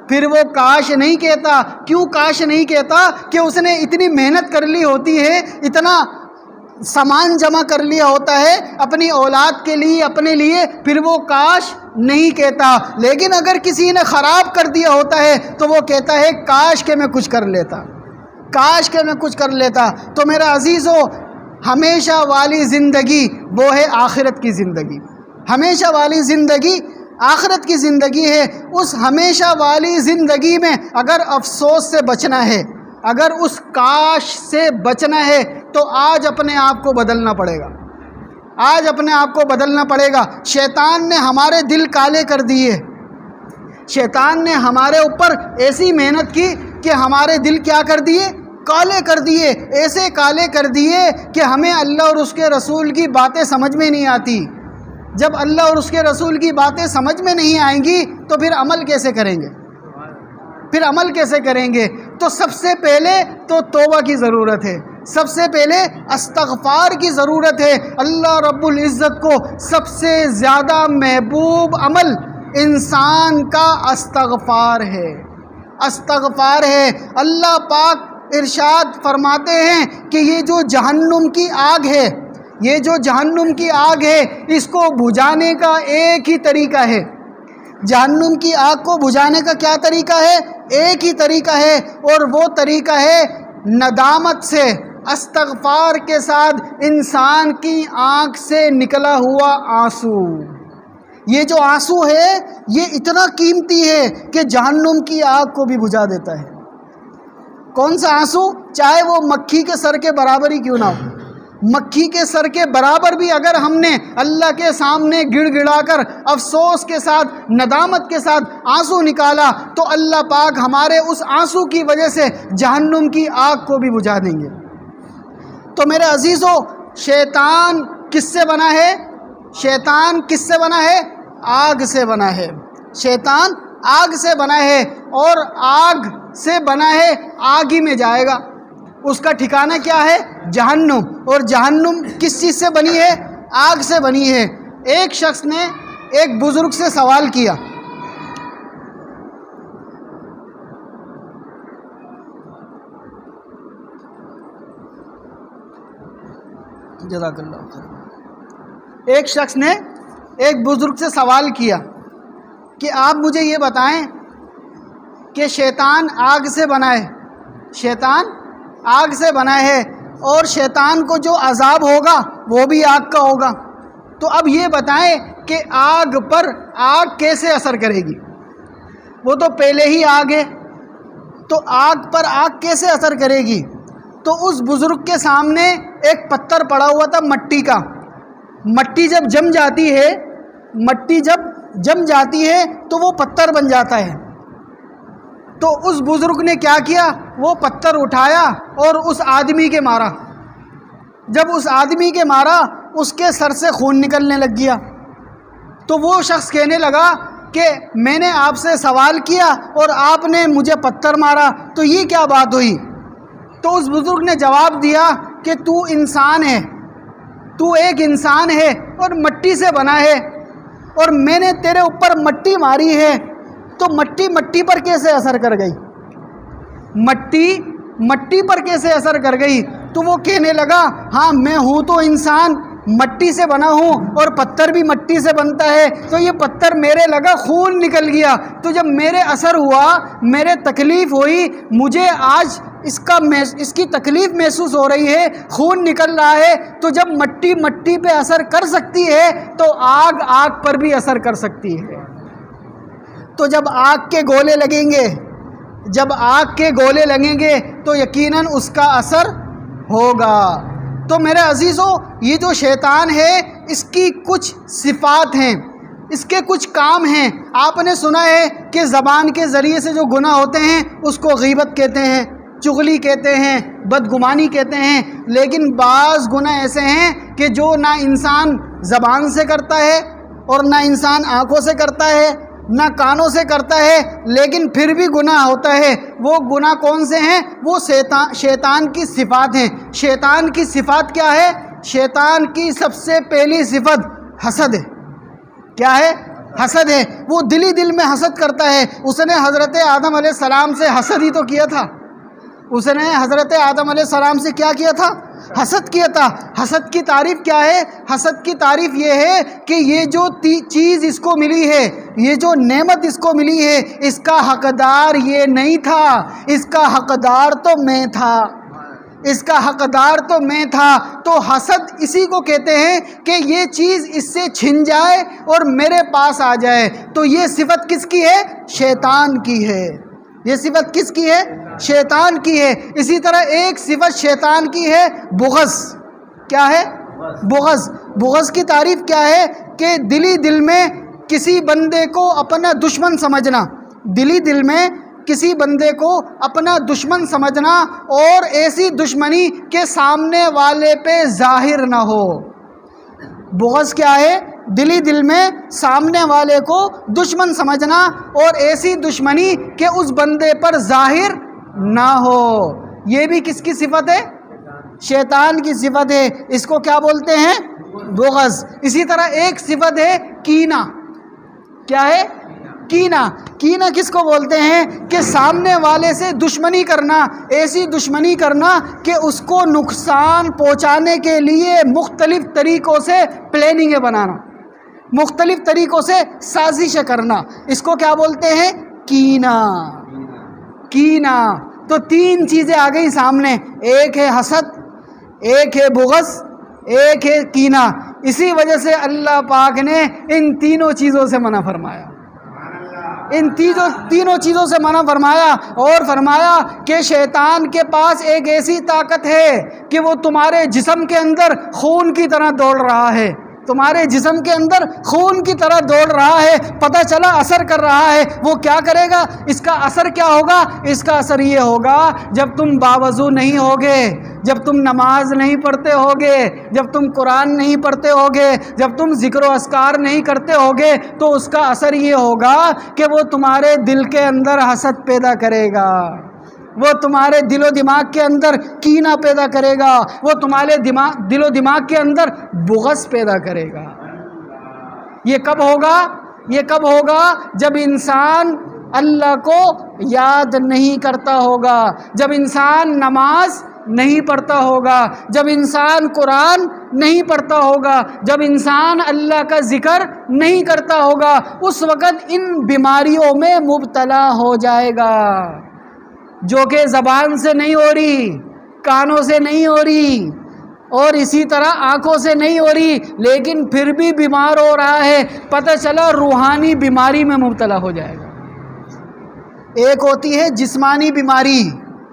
پھر وہ کاش نہیں کہتا۔ کیوں کاش نہیں کہتا؟ کہ اس نے اتنی محنت کر لی ہوتی ہے، اتنا سامان جمع کر لیا ہوتا ہے اپنی اولاد کے لیے، اپنے لیے، پھر وہ کاش نہیں کہتا۔ لیکن اگر کسی نے خراب کر دیا ہوتا ہے تو وہ کہتا ہے کاش کہ میں کچھ کر لیتا، کاش کہ میں کچھ کر لیتا۔ تو میرا عزیزو، ہمیشہ والی زندگی وہ ہے آخرت کی زندگی، ہمیشہ والی زندگی آخرت کی زندگی ہے۔ اس ہمیشہ والی زندگی میں اگر افسوس سے بچنا ہے، اگر اس کاش سے بچنا ہے، تو آج اپنے آپ کو بدلنا پڑے گا، آج اپنے آپ کو بدلنا پڑے گا۔ شیطان نے ہمارے دل کالے کر دیے، شیطان نے ہمارے اوپر ایسی محنت کی کہ ہمارے دل کیا کر دیے؟ کالے کر دیے، ایسے کالے کر دیے کہ ہمیں اللہ اور اس کے رسول کی باتیں سمجھ میں نہیں آتی۔ جب اللہ اور اس کے رسول کی باتیں سمجھ میں نہیں آئیں گی تو پھر عمل کیسے کریں گے؟ پھر عمل کیسے کریں گے؟ تو سب سے پہلے تو توبہ کی ضرورت ہے، سب سے پہلے استغفار کی ضرورت ہے۔ اللہ رب العزت کو سب سے زیادہ محبوب عمل انسان کا استغفار ہے، استغفار ہے۔ اللہ پاک ارشاد فرماتے ہیں کہ یہ جو جہنم کی آگ ہے، یہ جو جہنم کی آگ ہے، اس کو بجھانے کا ایک ہی طریقہ ہے۔ جہنم کی آگ کو بجھانے کا کیا طریقہ ہے؟ ایک ہی طریقہ ہے، اور وہ طریقہ ہے ندامت سے، استغفار کے ساتھ انسان کی آنکھ سے نکلا ہوا آنسو۔ یہ جو آنسو ہے یہ اتنا قیمتی ہے کہ جہنم کی آگ کو بھی بجھا دیتا ہے۔ کون سا آنسو؟ چاہے وہ مکھی کے سر کے برابر ہی کیوں نہ ہو، مکھی کے سر کے برابر بھی اگر ہم نے اللہ کے سامنے گڑ گڑا کر افسوس کے ساتھ، ندامت کے ساتھ آنسو نکالا، تو اللہ پاک ہمارے اس آنسو کی وجہ سے جہنم کی آگ کو بھی بجھا دیں گے۔ تو میرے عزیزو، شیطان کس سے بنا ہے؟ شیطان کس سے بنا ہے؟ آگ سے بنا ہے۔ شیطان آگ سے بنا ہے، اور آگ سے بنا ہے، آگ ہی میں جائے گا۔ اس کا ٹھکانہ کیا ہے؟ جہنم۔ اور جہنم کس چیز سے بنی ہے؟ آگ سے بنی ہے۔ ایک شخص نے ایک بزرگ سے سوال کیا، جزاک اللہ خیر۔ ایک شخص نے ایک بزرگ سے سوال کیا کہ آپ مجھے یہ بتائیں کہ شیطان آگ سے بنا ہے، شیطان آگ سے بنا ہے اور شیطان کو جو عذاب ہوگا وہ بھی آگ کا ہوگا، تو اب یہ بتائیں کہ آگ پر آگ کیسے اثر کرے گی؟ وہ تو پہلے ہی آگ ہے، تو آگ پر آگ کیسے اثر کرے گی؟ تو اس بزرگ کے سامنے ایک پتھر پڑا ہوا تھا مٹی کا. مٹی جب جم جاتی ہے، مٹی جب جم جاتی ہے تو وہ پتھر بن جاتا ہے. تو اس بزرگ نے کیا کیا؟ وہ پتھر اٹھایا اور اس آدمی کے مارا. جب اس آدمی کے مارا اس کے سر سے خون نکلنے لگ گیا. تو وہ شخص کہنے لگا کہ میں نے آپ سے سوال کیا اور آپ نے مجھے پتھر مارا، تو یہ کیا بات ہوئی؟ تو اس بزرگ نے جواب دیا کہ تو انسان ہے، تو ایک انسان ہے اور مٹی سے بنا ہے، اور میں نے تیرے اوپر مٹی ماری ہے، تو مٹی پر کیسے اثر کر گئی؟ مٹی پر کیسے اثر کر گئی؟ تو وہ کہنے لگا ہاں میں ہوں تو انسان، مٹی سے بنا ہوں اور پتھر بھی مٹی سے بنتا ہے، تو یہ پتھر میرے لگا، خون نکل گیا، تو جب میرے اثر ہوا، میرے تکلیف ہوئی، مجھے آج اس کی تکلیف محسوس ہو رہی ہے، خون نکل رہا ہے، تو جب مٹی پہ اثر کر سکتی ہے تو آگ پر بھی اثر کر سکتی ہے. تو جب آگ کے گولے لگیں گے تو یقیناً اس کا اثر ہوگا. تو میرے عزیزو، یہ جو شیطان ہے اس کی کچھ صفات ہیں، اس کے کچھ کام ہیں. آپ نے سنا ہے کہ زبان کے ذریعے سے جو گناہ ہوتے ہیں اس کو غیبت کہتے ہیں، چغلی کہتے ہیں، بدگمانی کہتے ہیں، لیکن بعض گناہ ایسے ہیں کہ جو نہ انسان زبان سے کرتا ہے اور نہ انسان آنکھوں سے کرتا ہے، نہ کانوں سے کرتا ہے، لیکن پھر بھی گناہ ہوتا ہے. وہ گناہ کون سے ہیں؟ وہ شیطان کی صفات ہیں. شیطان کی صفات کیا ہے؟ شیطان کی سب سے پہلی صفت حسد ہے. کیا ہے؟ حسد ہے. وہ دل میں حسد کرتا ہے. اس نے حضرت آدم علیہ السلام سے حسد ہی تو کیا تھا. اس نے حضرت آدم علیہ السلام سے کیا کیا تھا؟ حسد کیا تھا. حسد کی تعریف کیا ہے؟ حسد کی تعریف یہ ہے کہ یہ جو چیز اس کو ملی ہے، یہ جو نعمت اس کو ملی ہے، اس کا حقدار یہ نہیں تھا، اس کا حقدار تو میں تھا، اس کا حقدار تو میں تھا. تو حسد اسی کو کہتے ہیں کہ یہ چیز اس سے چھن جائے اور میرے پاس آ جائے. تو یہ صفت کس کی ہے؟ شیطان کی ہے. یہ صفت کس کی ہے؟ شیطان کی ہے. اسی طرح ایک صفت شیطان کی ہے بغض. کیا ہے؟ بغض. بغض کی تعریف کیا ہے؟ کہ دل میں کسی بندے کو اپنا دشمن سمجھنا، دل میں کسی بندے کو اپنا دشمن سمجھنا، اور ایسی دشمنی کہ سامنے والے پہ ظاہر نہ ہو. بغض کیا ہے؟ دل میں سامنے والے کو دشمن سمجھنا اور ایسی دشمنی کہ اس بندے پر ظاہر نہ ہو. یہ بھی کس کی صفت ہے؟ شیطان کی صفت ہے. اس کو کیا بولتے ہیں؟ بغض. اسی طرح ایک صفت ہے کینہ. کیا ہے؟ کینہ. کینہ کس کو بولتے ہیں؟ کہ سامنے والے سے دشمنی کرنا، ایسی دشمنی کرنا کہ اس کو نقصان پہنچانے کے لیے مختلف طریقوں سے پلاننگیں بنانا، مختلف طریقوں سے سازشیں کرنا. اس کو کیا بولتے ہیں؟ کینہ. کینہ. تو تین چیزیں آ گئی سامنے، ایک ہے حسد، ایک ہے بغض، ایک ہے کینہ. اسی وجہ سے اللہ پاک نے ان تینوں چیزوں سے منع فرمایا، ان تینوں چیزوں سے منع فرمایا، اور فرمایا کہ شیطان کے پاس ایک ایسی طاقت ہے کہ وہ تمہارے جسم کے اندر خون کی طرح دوڑ رہا ہے، تمہارے جسم کے اندر خون کی طرح دوڑ رہا ہے. پتہ چلا اثر کر رہا ہے. وہ کیا کرے گا؟ اس کا اثر کیا ہوگا؟ اس کا اثر یہ ہوگا جب تم باوضو نہیں ہوگے، جب تم نماز نہیں پڑھتے ہوگے، جب تم قرآن نہیں پڑھتے ہوگے، جب تم ذکر و اذکار نہیں کرتے ہوگے، تو اس کا اثر یہ ہوگا کہ وہ تمہارے دل کے اندر حسد پیدا کرے گا، وہ تمہارے دل و دماغ کے اندر کینہ پیدا کرے گا، وہ تمہارے دل و دماغ کے اندر بغض پیدا کرے گا. یہ کب ہوگا؟ یہ کب ہوگا؟ جب انسان اللہ کو یاد نہیں کرتا ہوگا، جب انسان نماز نہیں پڑھتا ہوگا، جب انسان قرآن نہیں پڑھتا ہوگا، جب انسان اللہ کا ذکر نہیں کرتا ہوگا، اس وقت ان بیماریوں میں مبتلا ہو جائے گا، جو کہ زبان سے نہیں ہو رہی، کانوں سے نہیں ہو رہی، اور اسی طرح آنکھوں سے نہیں ہو رہی، لیکن پھر بھی بیمار ہو رہا ہے، پتہ چلا روحانی بیماری میں مبتلا ہو جائے گا۔ ایک ہوتی ہے جسمانی بیماری،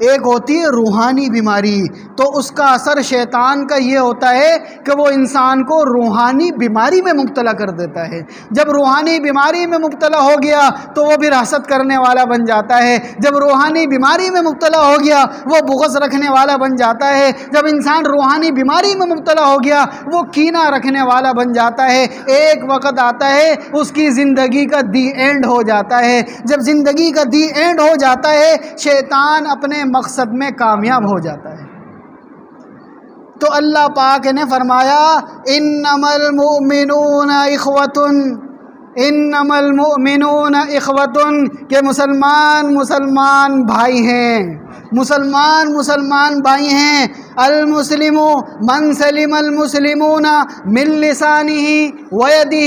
ایک ہوتی ہے روحانی بیماری، تو اس کا اثر شیطان کا یہ ہوتا ہے کہ وہ انسان کو روحانی بیماری میں مبتلا کر دیتا ہے۔ جب روحانی بیماری میں مبتلا ہو گیا تو وہ پھر حسد کرنے والا بن جاتا ہے، جب روحانی بیماری میں مبتلا ہو گیا وہ بغض رکھنے والا بن جاتا ہے، جب انسان روحانی بیماری میں مبتلا ہو گیا وہ کینہ رکھنے والا بن جاتا ہے۔ ایک وقت آتا ہے اس کی زندگی کا دی اینڈ ہو جاتا ہے، جب زندگی کا دی اینڈ ہو جاتا ہے شیطان اپنے مقصد میں کامیاب ہو جاتا ہے۔ تو اللہ پاک نے فرمایا انما المؤمنون اخوۃ، انما المؤمنون اخوۃ، کہ مسلمان بھائی ہیں، مسلمان بھائی ہیں۔ المسلم من سلم المسلمون من لسانہ ویدہ،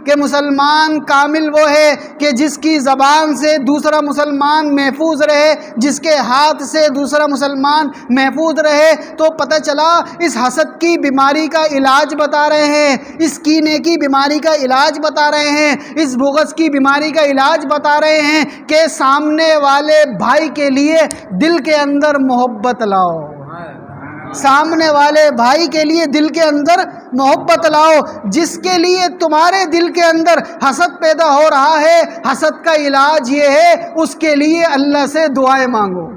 کہ مسلمان کامل وہ ہے کہ جس کی زبان سے دوسرا مسلمان محفوظ رہے، جس کے ہاتھ سے دوسرا مسلمان محفوظ رہے۔ تو پتہ چلا اس حسد کی بیماری کا علاج بتا رہے ہیں، اس کینے کی بیماری کا علاج بتا رہے ہیں، اس بغض کی بیماری کا علاج بتا رہے ہیں کہ سامنے والے بھائی کے لیے دل کے اندر محبت لاؤ، سامنے والے بھائی کے لیے دل کے اندر محبت لاؤ۔ جس کے لیے تمہارے دل کے اندر حسد پیدا ہو رہا ہے، حسد کا علاج یہ ہے اس کے لیے اللہ سے دعائیں مانگو۔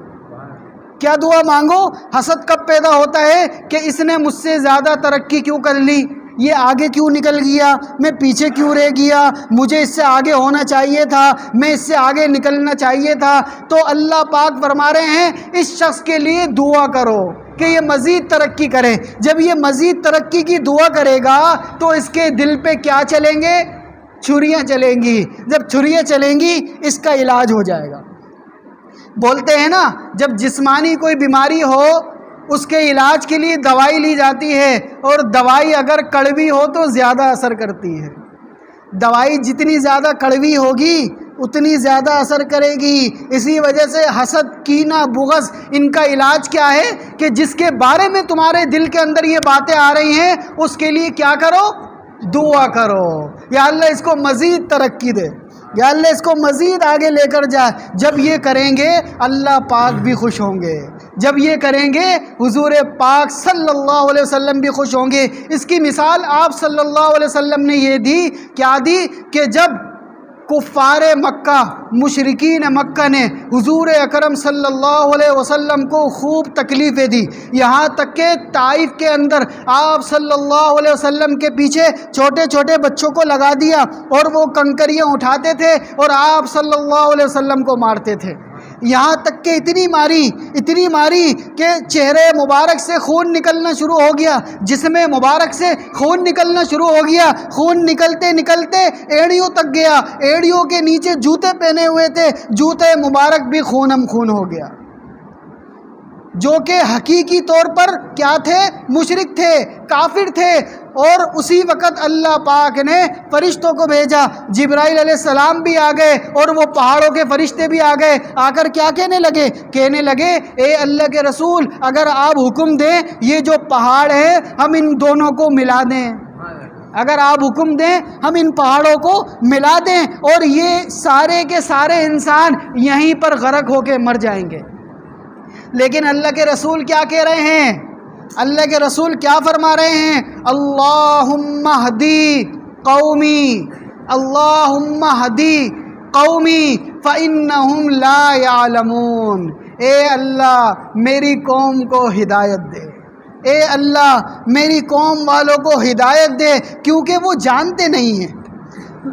کیا دعا مانگو؟ حسد کب پیدا ہوتا ہے کہ اس نے مجھ سے زیادہ ترقی کیوں کر لی، یہ آگے کیوں نکل گیا، میں پیچھے کیوں رہ گیا، مجھے اس سے آگے ہونا چاہیے تھا، میں اس سے آگے نکلنا چاہیے تھا۔ تو اللہ پاک فرما رہے ہیں اس شخص کے لیے دعا کرو کہ یہ مزید ترقی کرے۔ جب یہ مزید ترقی کی دعا کرے گا تو اس کے دل پہ کیا چلیں گے؟ چھریاں چلیں گی۔ جب چھریاں چلیں گی اس کا علاج ہو جائے گا۔ بولتے ہیں نا جب جسمانی کوئی بیماری ہو اس کے علاج کے لیے دوائی لی جاتی ہے، اور دوائی اگر کڑوی ہو تو زیادہ اثر کرتی ہے۔ دوائی جتنی زیادہ کڑوی ہوگی اتنی زیادہ اثر کرے گی۔ اسی وجہ سے حسد، کینہ، بغض، ان کا علاج کیا ہے کہ جس کے بارے میں تمہارے دل کے اندر یہ باتیں آ رہی ہیں اس کے لیے کیا کرو؟ دعا کرو، یا اللہ اس کو مزید ترقی دے، یا اللہ اس کو مزید آگے لے کر جا۔ جب یہ کریں گے اللہ پاک بھی خوش ہوں گے، جب یہ کریں گے حضور پاک صلی اللہ علیہ وسلم بھی خوش ہوں گے۔ اس کی مثال آپ صلی اللہ علیہ وسلم نے یہ دی، کیا دی کہ جب کفار مکہ، مشرکین مکہ نے حضور اکرم صلی اللہ علیہ وسلم کو خوب تکلیفیں دی، یہاں تک کہ طائف کے اندر آپ صلی اللہ علیہ وسلم کے پیچھے چھوٹے چھوٹے بچوں کو لگا دیا اور وہ کنکریاں اٹھاتے تھے اور آپ صلی اللہ علیہ وسلم کو مارتے تھے، یہاں تک کہ اتنی ماری کہ چہرے مبارک سے خون نکلنا شروع ہو گیا، جسم مبارک سے خون نکلنا شروع ہو گیا، خون نکلتے نکلتے ایڑیوں تک گیا، ایڑیوں کے نیچے جوتے پہنے ہوئے تھے، جوتے مبارک بھی خونم خون ہو گیا، جو کہ حقیقی طور پر کیا تھے؟ مشرک تھے، کافر تھے۔ اور اسی وقت اللہ پاک نے فرشتوں کو بھیجا، جبرائیل علیہ السلام بھی آ گئے اور وہ پہاڑوں کے فرشتے بھی آ گئے، آ کر کیا کہنے لگے اے اللہ کے رسول اگر آپ حکم دیں یہ جو پہاڑ ہیں ہم ان دونوں کو ملا دیں، اگر آپ حکم دیں ہم ان پہاڑوں کو ملا دیں اور یہ سارے کے سارے انسان یہیں پر غرق ہو کے مر جائیں گے۔ لیکن اللہ کے رسول کیا کہہ رہے ہیں؟ اللہ کے رسول کیا فرما رہے ہیں؟ اللہم اہدی قومی، اللہم اہدی قومی فإنہم لا یعلمون، اے اللہ میری قوم کو ہدایت دے، اے اللہ میری قوم والوں کو ہدایت دے، کیونکہ وہ جانتے نہیں ہیں۔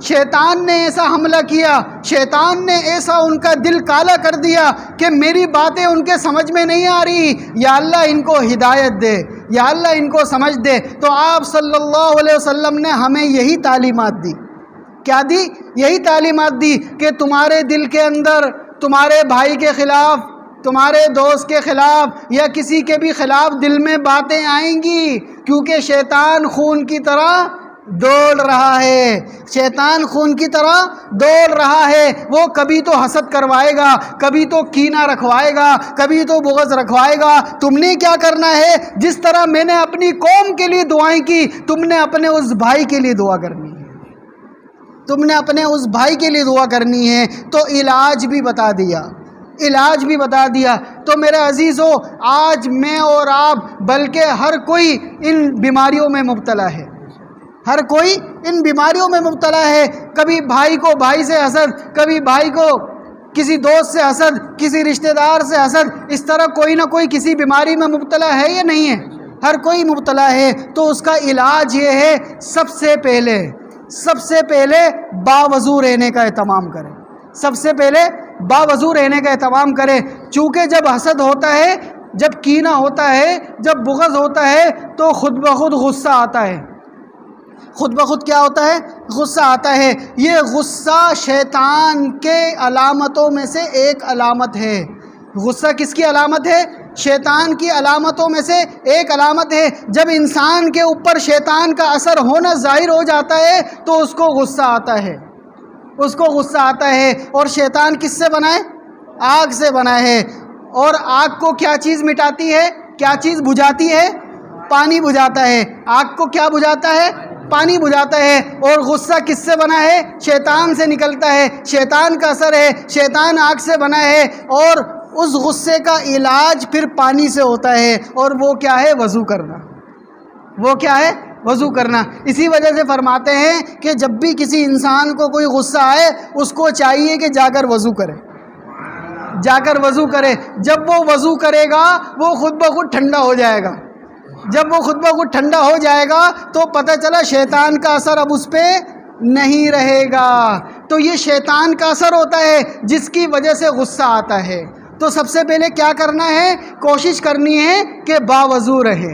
شیطان نے ایسا حملہ کیا، شیطان نے ایسا ان کا دل کالا کر دیا کہ میری باتیں ان کے سمجھ میں نہیں آ رہی، یا اللہ ان کو ہدایت دے، یا اللہ ان کو سمجھ دے۔ تو آپ صلی اللہ علیہ وسلم نے ہمیں یہی تعلیمات دی، کیا دی؟ یہی تعلیمات دی کہ تمہارے دل کے اندر تمہارے بھائی کے خلاف تمہارے دوست کے خلاف یا کسی کے بھی خلاف دل میں باتیں آئیں گی، کیونکہ شیطان خون کی طرح دوڑ رہا ہے، شیطان خون کی طرح دوڑ رہا ہے۔ وہ کبھی تو حسد کروائے گا، کبھی تو کینہ رکھوائے گا، کبھی تو بغض رکھوائے گا۔ تم نے کیا کرنا ہے؟ جس طرح میں نے اپنی قوم کے لیے دعائیں کی، تم نے اپنے اس بھائی کے لیے دعا کرنی ہے، تم نے اپنے اس بھائی کے لیے دعا کرنی ہے۔ تو علاج بھی بتا دیا، علاج بھی بتا دیا۔ تو میرے عزیزو، آج میں اور آپ بلکہ ہر کوئی ان بیماریوں میں مبتلا ہے، ہر کوئی ان بیماریوں میں مبتلا ہے۔ کبھی بھائی کو بھائی سے حسد، کبھی بھائی کو کسی دوست سے حسد، کسی رشتہ دار سے حسد، اس طرح کوئی نہ کوئی کسی بیماری میں مبتلا ہے یا نہیں ہے؟ ہر کوئی مبتلا ہے۔ تو اس کا علاج یہ ہے، سب سے پہلے باوضو رہنے کا اہتمام کریں، سب سے پہلے باوضو رہنے کا اہتمام کریں۔ چونکہ جب حسد ہوتا ہے، جب کینہ ہوتا ہے، جب بغض ہوتا ہے، تو خود بخود غصہ آتا ہے۔ خود بخود کیا ہوتا ہے؟ غصہ آتا ہے۔ یہ غصہ شیطان کے علامتوں میں سے ایک علامت ہے۔ غصہ کس کی علامت ہے؟ شیطان کی علامتوں میں سے ایک علامت ہے۔ جب انسان کے اوپر شیطان کا اثر ہونا ظاہر ہو جاتا ہے تو اس کو غصہ آتا ہے، اس کو غصہ آتا ہے۔ اور شیطان کس سے بنا ہے؟ آگ سے بنا ہے۔ اور آگ کو کیا چیز مٹاتی ہے؟ کیا چیز بجھاتی ہے؟ پانی بجھاتا ہے۔ آگ کو کیا بجھاتا ہے؟ پانی بجھاتا ہے۔ اور غصہ کس سے بنا ہے؟ شیطان سے نکلتا ہے، شیطان کا اثر ہے، شیطان آگ سے بنا ہے۔ اور اس غصے کا علاج پھر پانی سے ہوتا ہے، اور وہ کیا ہے؟ وضو کرنا۔ وہ کیا ہے؟ وضو کرنا۔ اسی وجہ سے فرماتے ہیں کہ جب بھی کسی انسان کو کوئی غصہ آئے، اس کو چاہیے کہ جا کر وضو کرے، جا کر وضو کرے۔ جب وہ وضو کرے گا وہ خود بخود ٹھنڈا ہو جائے گا۔ جب وہ خود بخود ٹھنڈا ہو جائے گا تو پتہ چلا شیطان کا اثر اب اس پہ نہیں رہے گا۔ تو یہ شیطان کا اثر ہوتا ہے جس کی وجہ سے غصہ آتا ہے۔ تو سب سے پہلے کیا کرنا ہے؟ کوشش کرنی ہے کہ باوضو رہے،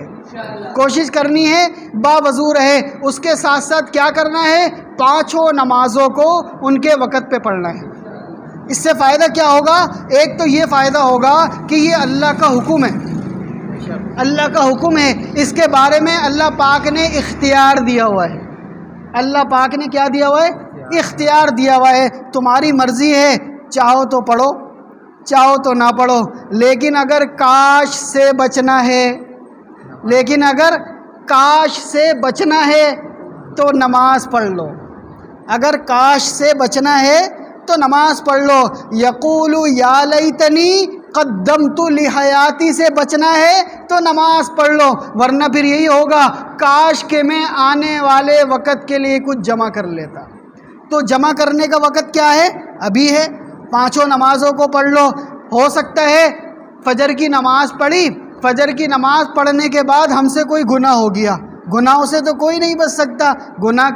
کوشش کرنی ہے باوضو رہے۔ اس کے ساتھ ساتھ کیا کرنا ہے؟ پانچوں نمازوں کو ان کے وقت پہ پڑھنا ہے۔ اس سے فائدہ کیا ہوگا؟ ایک تو یہ فائدہ ہوگا کہ یہ اللہ کا حکم ہے، اللہ کا حکم ہے۔ اس کے بارے میں اللہ پاک نے اختیار دیا ہوا ہے، اللہ پاک نے کیا دیا ہوا ہے؟ اختیار دیا ہوا ہے۔ تمہاری مرضی ہے، چاہو تو پڑھو، چاہو تو نہ پڑھو۔ لیکن اگر کاش سے بچنا ہے، لیکن اگر کاش سے بچنا ہے تو نماز پڑھ لو۔ اگر کاش سے بچنا ہے تو نماز پڑھ لو۔ یقول یا لیتنی قدمت لحیاتی سے بچنا ہے تو نماز پڑھ لو، ورنہ پھر یہی ہوگا، کاش کہ میں آنے والے وقت کے لیے کچھ جمع کر لیتا۔ تو جمع کرنے کا وقت کیا ہے؟ ابھی ہے۔ پانچوں نمازوں کو پڑھ لو۔ ہو سکتا ہے فجر کی نماز پڑھی، فجر کی نماز پڑھنے کے بعد ہم سے کوئی گناہ ہو گیا۔ گناہوں سے تو کوئی نہیں بچ سکتا، گناہ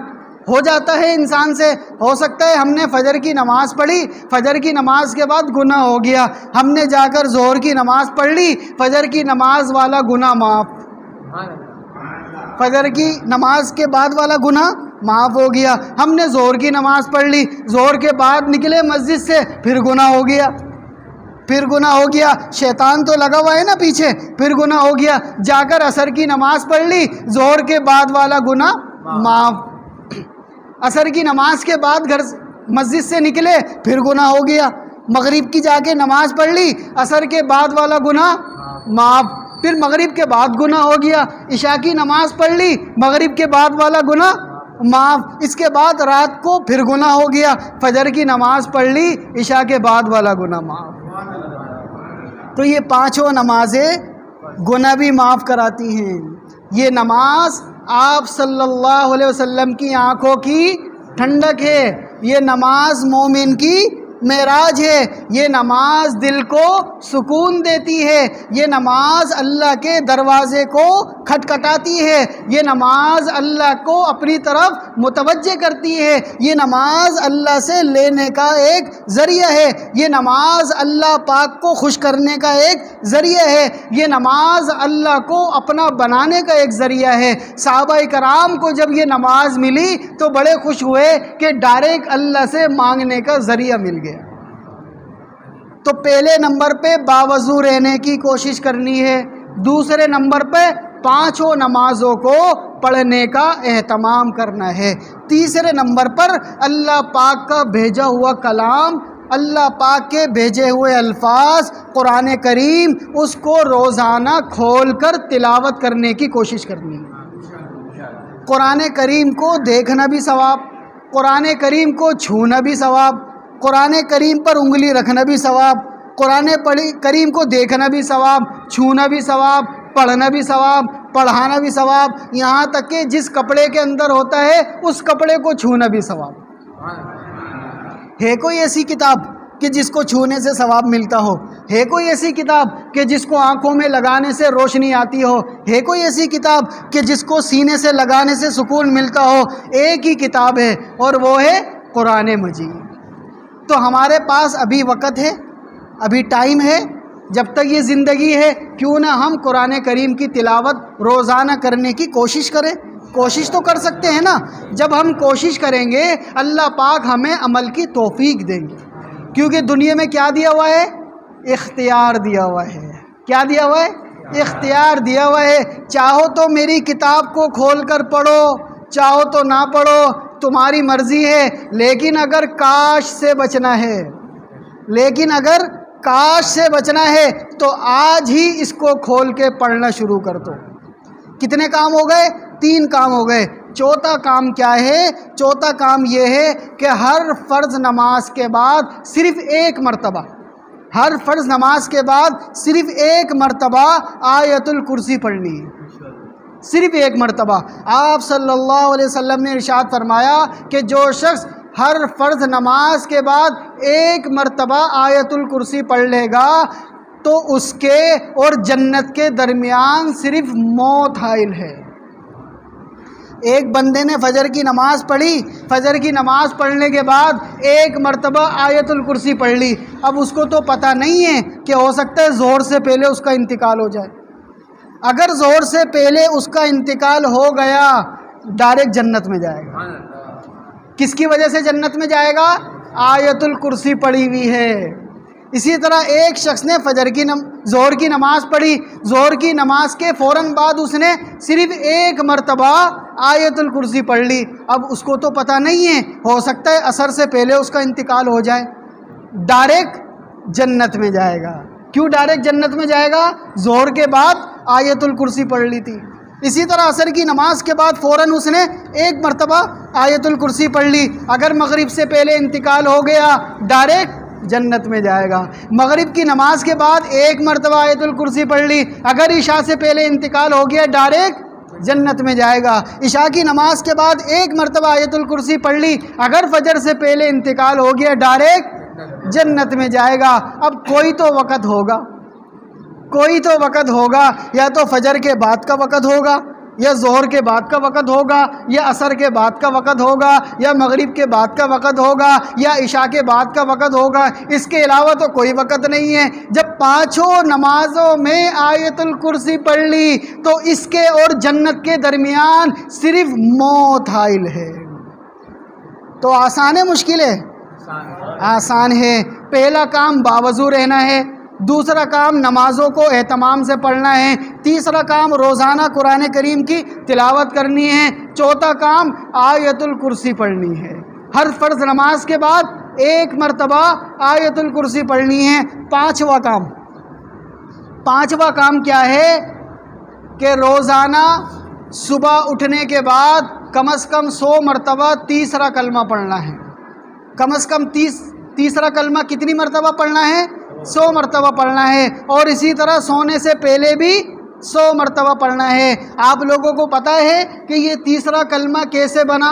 ہو جاتا ہے انسان سے۔ ہو سکتا ہے ہم نے فجر کی نماز پڑھی، فجر کی نماز کے بعد گناہ ہو گیا، ہم نے جا کر ظہر کی نماز پڑھ لی، فجر کی نماز والا گناہ معاف، فجر کی نماز کے بعد والا گناہ معاف ہو گیا۔ ہم نے ظہر کی نماز پڑھ لی، ظہر کے بعد نکلے مسجد سے، پھر گناہ ہو گیا، پھر گناہ ہو گیا۔ شیطان تو لگا ہوا ہے نا پیچھے، پھر گناہ ہو گیا۔ جا کر عصر کی نماز پڑھ لی، ظہر کے بعد والا گناہ معاف۔ عصر کی نماز کے بعد گھر مسجد سے نکلے، پھر گناہ ہو گیا۔ مغرب کی جا کے نماز پڑھ لی، عصر کے بعد والا گناہ معاف، پھر مغرب کے بعد گناہ ہو گیا۔ عشاء کی نماز پڑھ لی، مغرب کے بعد والا گناہ معاف، اس کے بعد رات کو پھر گناہ ہو گیا۔ فجر کی نماز پڑھ لی، عشاء کے بعد والا گناہ معاف۔ تو یہ پانچوں نمازیں گناہ بھی معاف کراتی ہیں۔ یہ نماز آپ صلی اللہ علیہ وسلم کی آنکھوں کی ٹھنڈک ہے، یہ نماز مومن کی معراج ہے، یہ نماز دل کو سکون دیتی ہے، یہ نماز اللہ کے دروازے کو کھٹکھٹاتی ہے، یہ نماز اللہ کو اپنی طرف متوجہ کرتی ہے، یہ نماز اللہ سے لینے کا ایک ذریعہ ہے، یہ نماز اللہ پاک کو خوش کرنے کا ایک ذریعہ ہے، یہ نماز اللہ کو اپنا بنانے کا ایک ذریعہ ہے۔ صحابہ کرام کو جب یہ نماز ملی تو بڑے خوش ہوئے کہ ڈائریکٹ اللہ سے مانگنے کا ذریعہ مل گیا۔ تو پہلے نمبر پہ باوضو رہنے کی کوشش کرنی ہے، دوسرے نمبر پہ 5 نمازوں کو پڑھنے کا اہتمام کرنا ہے، تیسرے نمبر پر اللہ پاک کا بھیجا ہوا کلام، اللہ پاک کے بھیجے ہوئے الفاظ قرآن کریم، اس کو روزانہ کھول کر تلاوت کرنے کی کوشش کرنی ہے۔ قرآن کریم کو دیکھنا بھی ثواب، قرآن کریم کو چھونا بھی ثواب، قرآن کریم پر انگلی رکھنا بھی ثواب، قرآن کریم کو دیکھنا بھی ثواب، چھونا بھی ثواب، پڑھنا بھی ثواب، پڑھانا بھی ثواب، یہاں تک کہ جس کپڑے کے اندر ہوتا ہے اس کپڑے کو چھونا بھی ثواب۔ ہے کوئی ایسی کتاب کہ جس کو چھونے سے ثواب ملتا ہو؟ ہے کوئی ایسی کتاب کہ جس کو آنکھوں میں لگانے سے روشنی آتی ہو؟ ہے کوئی ایسی کتاب کہ جس کو سینے سے لگانے سے سکون ملتا ہو؟ ایک ہی کتاب ہے اور وہ ہے قرآن مجید۔ تو ہمارے پاس ابھی وقت ہے، ابھی ٹائم ہے، جب تک یہ زندگی ہے کیوں نہ ہم قرآن کریم کی تلاوت روزانہ کرنے کی کوشش کریں۔ کوشش تو کر سکتے ہیں نا، جب ہم کوشش کریں گے اللہ پاک ہمیں عمل کی توفیق دیں گے، کیونکہ دنیا میں کیا دیا ہوا ہے؟ اختیار دیا ہوا ہے۔ کیا دیا ہوا ہے؟ اختیار دیا ہوا ہے۔ چاہو تو میری کتاب کو کھول کر پڑھو، چاہو تو نہ پڑھو، تمہاری مرضی ہے، لیکن اگر کاش سے بچنا ہے، لیکن اگر کاش سے بچنا ہے تو آج ہی اس کو کھول کے پڑھنا شروع کر دو۔ کتنے کام ہو گئے؟ 3 کام ہو گئے۔ چوتھا کام کیا ہے؟ چوتھا کام یہ ہے کہ ہر فرض نماز کے بعد صرف 1 مرتبہ، ہر فرض نماز کے بعد صرف 1 مرتبہ آیت الکرسی پڑھنی ہے، صرف 1 مرتبہ۔ آپ صلی اللہ علیہ وسلم نے ارشاد فرمایا کہ جو شخص ہر فرض نماز کے بعد 1 مرتبہ آیت الکرسی پڑھ لے گا تو اس کے اور جنت کے درمیان صرف موت حائل ہے۔ ایک بندے نے فجر کی نماز پڑھی، فجر کی نماز پڑھنے کے بعد 1 مرتبہ آیت الکرسی پڑھ لی، اب اس کو تو پتہ نہیں ہے کہ ہو سکتا ہے ظہر سے پہلے اس کا انتقال ہو جائے۔ اگر ظہر سے پہلے اس کا انتقال ہو گیا ڈائریکٹ جنت میں جائے گا۔ کس کی وجہ سے جنت میں جائے گا؟ آیت الکرسی پڑھی ہوئی ہے۔ اسی طرح ایک شخص نے ظہر کی نماز پڑھی، ظہر کی نماز کے فوراً بعد اس نے صرف 1 مرتبہ آیت الکرسی پڑھ لی، اب اس کو تو پتہ نہیں ہے، ہو سکتا ہے عصر سے پہلے اس کا انتقال ہو جائے، ڈائریکٹ جنت میں جائے گا۔ کیوں ڈائریکٹ جنت میں جائے گا؟ ظہر کے بعد آیت الکرسی پڑھ لی تھی۔ اسی طرح عصر کی نماز کے بعد فوراً اس نے 1 مرتبہ آیت الکرسی پڑھ لی، اگر مغرب سے پہلے انتقال ہو گیا ڈائریکٹ جنت میں جائے گا۔ مغرب کی نماز کے بعد 1 مرتبہ آیت الکرسی پڑھ لی، اگر عشاء سے پہلے انتقال ہو گیا ڈائریکٹ جنت میں جائے گا۔ عشاء کی نماز کے بعد 1 مرتبہ آیت الکرسی پڑھ لی، اگر فجر سے پہلے انتقال ہو گیا ڈائریکٹ جنت میں جائے گا۔ اب کوئی تو وقت ہوگا، کوئی تو وقت ہوگا، یا تو فجر کے بعد کا وقت ہوگا، یا ظہر کے بعد کا وقت ہوگا، یا عصر کے بعد کا وقت ہوگا، یا مغرب کے بعد کا وقت ہوگا، یا عشاء کے بعد کا وقت ہوگا، اس کے علاوہ تو کوئی وقت نہیں ہے۔ جب 5 نمازوں میں آیت الکرسی پڑھ لی تو اس کے اور جنت کے درمیان صرف موت حائل ہے۔ تو آسان ہے مشکل ہے؟ آسان ہے۔ پہلا کام باوضو رہنا ہے، دوسرا کام نمازوں کو اہتمام سے پڑھنا ہے، تیسرا کام روزانہ قرآن کریم کی تلاوت کرنی ہے، چوتھا کام آیت الکرسی پڑھنی ہے۔ ہر فرض نماز کے بعد 1 مرتبہ آیت الکرسی پڑھنی ہے۔ پانچواں کام کیا ہے کہ روزانہ صبح اٹھنے کے بعد کم از کم 100 مرتبہ تیسرا کلمہ پڑھنا ہے۔ کم از کم تیسرا کلمہ کتنی مرتبہ پڑھنا ہے؟ 100 مرتبہ پڑھنا ہے، اور اسی طرح سونے سے پہلے بھی 100 مرتبہ پڑھنا ہے۔ آپ لوگوں کو پتہ ہے کہ یہ تیسرا کلمہ کیسے بنا؟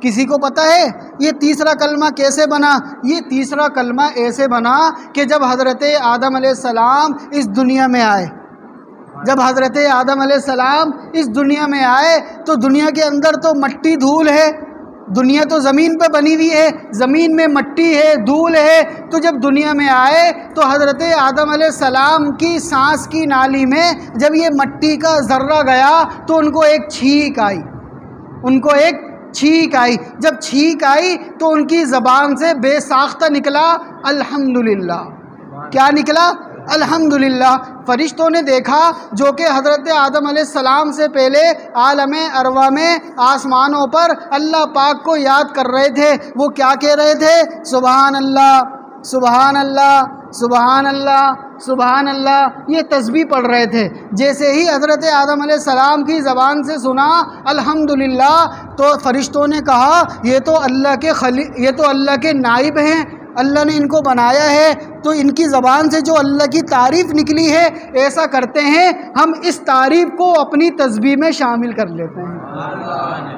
کسی کو پتہ ہے یہ تیسرا کلمہ کیسے بنا؟ یہ تیسرا کلمہ ایسے بنا کہ جب حضرت آدم علیہ السلام اس دنیا میں آئے، جب حضرت آدم علیہ السلام اس دنیا میں آئے تو دنیا کے اندر تو مٹی دھول ہے، دنیا تو زمین پہ بنی ہوئی ہے، زمین میں مٹی ہے، دھول ہے، تو جب دنیا میں آئے تو حضرت آدم علیہ السلام کی سانس کی نالی میں جب یہ مٹی کا ذرہ گیا تو ان کو ایک چھینک آئی، ان کو ایک چھینک آئی۔ جب چھینک آئی تو ان کی زبان سے بے ساختہ نکلا الحمدللہ، کیا نکلا؟ الحمدللہ۔ فرشتوں نے دیکھا جو کہ حضرت آدم علیہ السلام سے پہلے عالم ارواح میں آسمانوں پر اللہ پاک کو یاد کر رہے تھے، وہ کیا کہہ رہے تھے؟ سبحان اللہ، سبحان اللہ، سبحان اللہ، سبحان اللہ، یہ تسبیح پڑھ رہے تھے۔ جیسے ہی حضرت آدم علیہ السلام کی زبان سے سنا الحمدللہ، تو فرشتوں نے کہا یہ تو اللہ کے نائب ہیں، اللہ نے ان کو بنایا ہے، تو ان کی زبان سے جو اللہ کی تعریف نکلی ہے، ایسا کرتے ہیں ہم اس تعریف کو اپنی تسبیح میں شامل کر لیتے ہیں،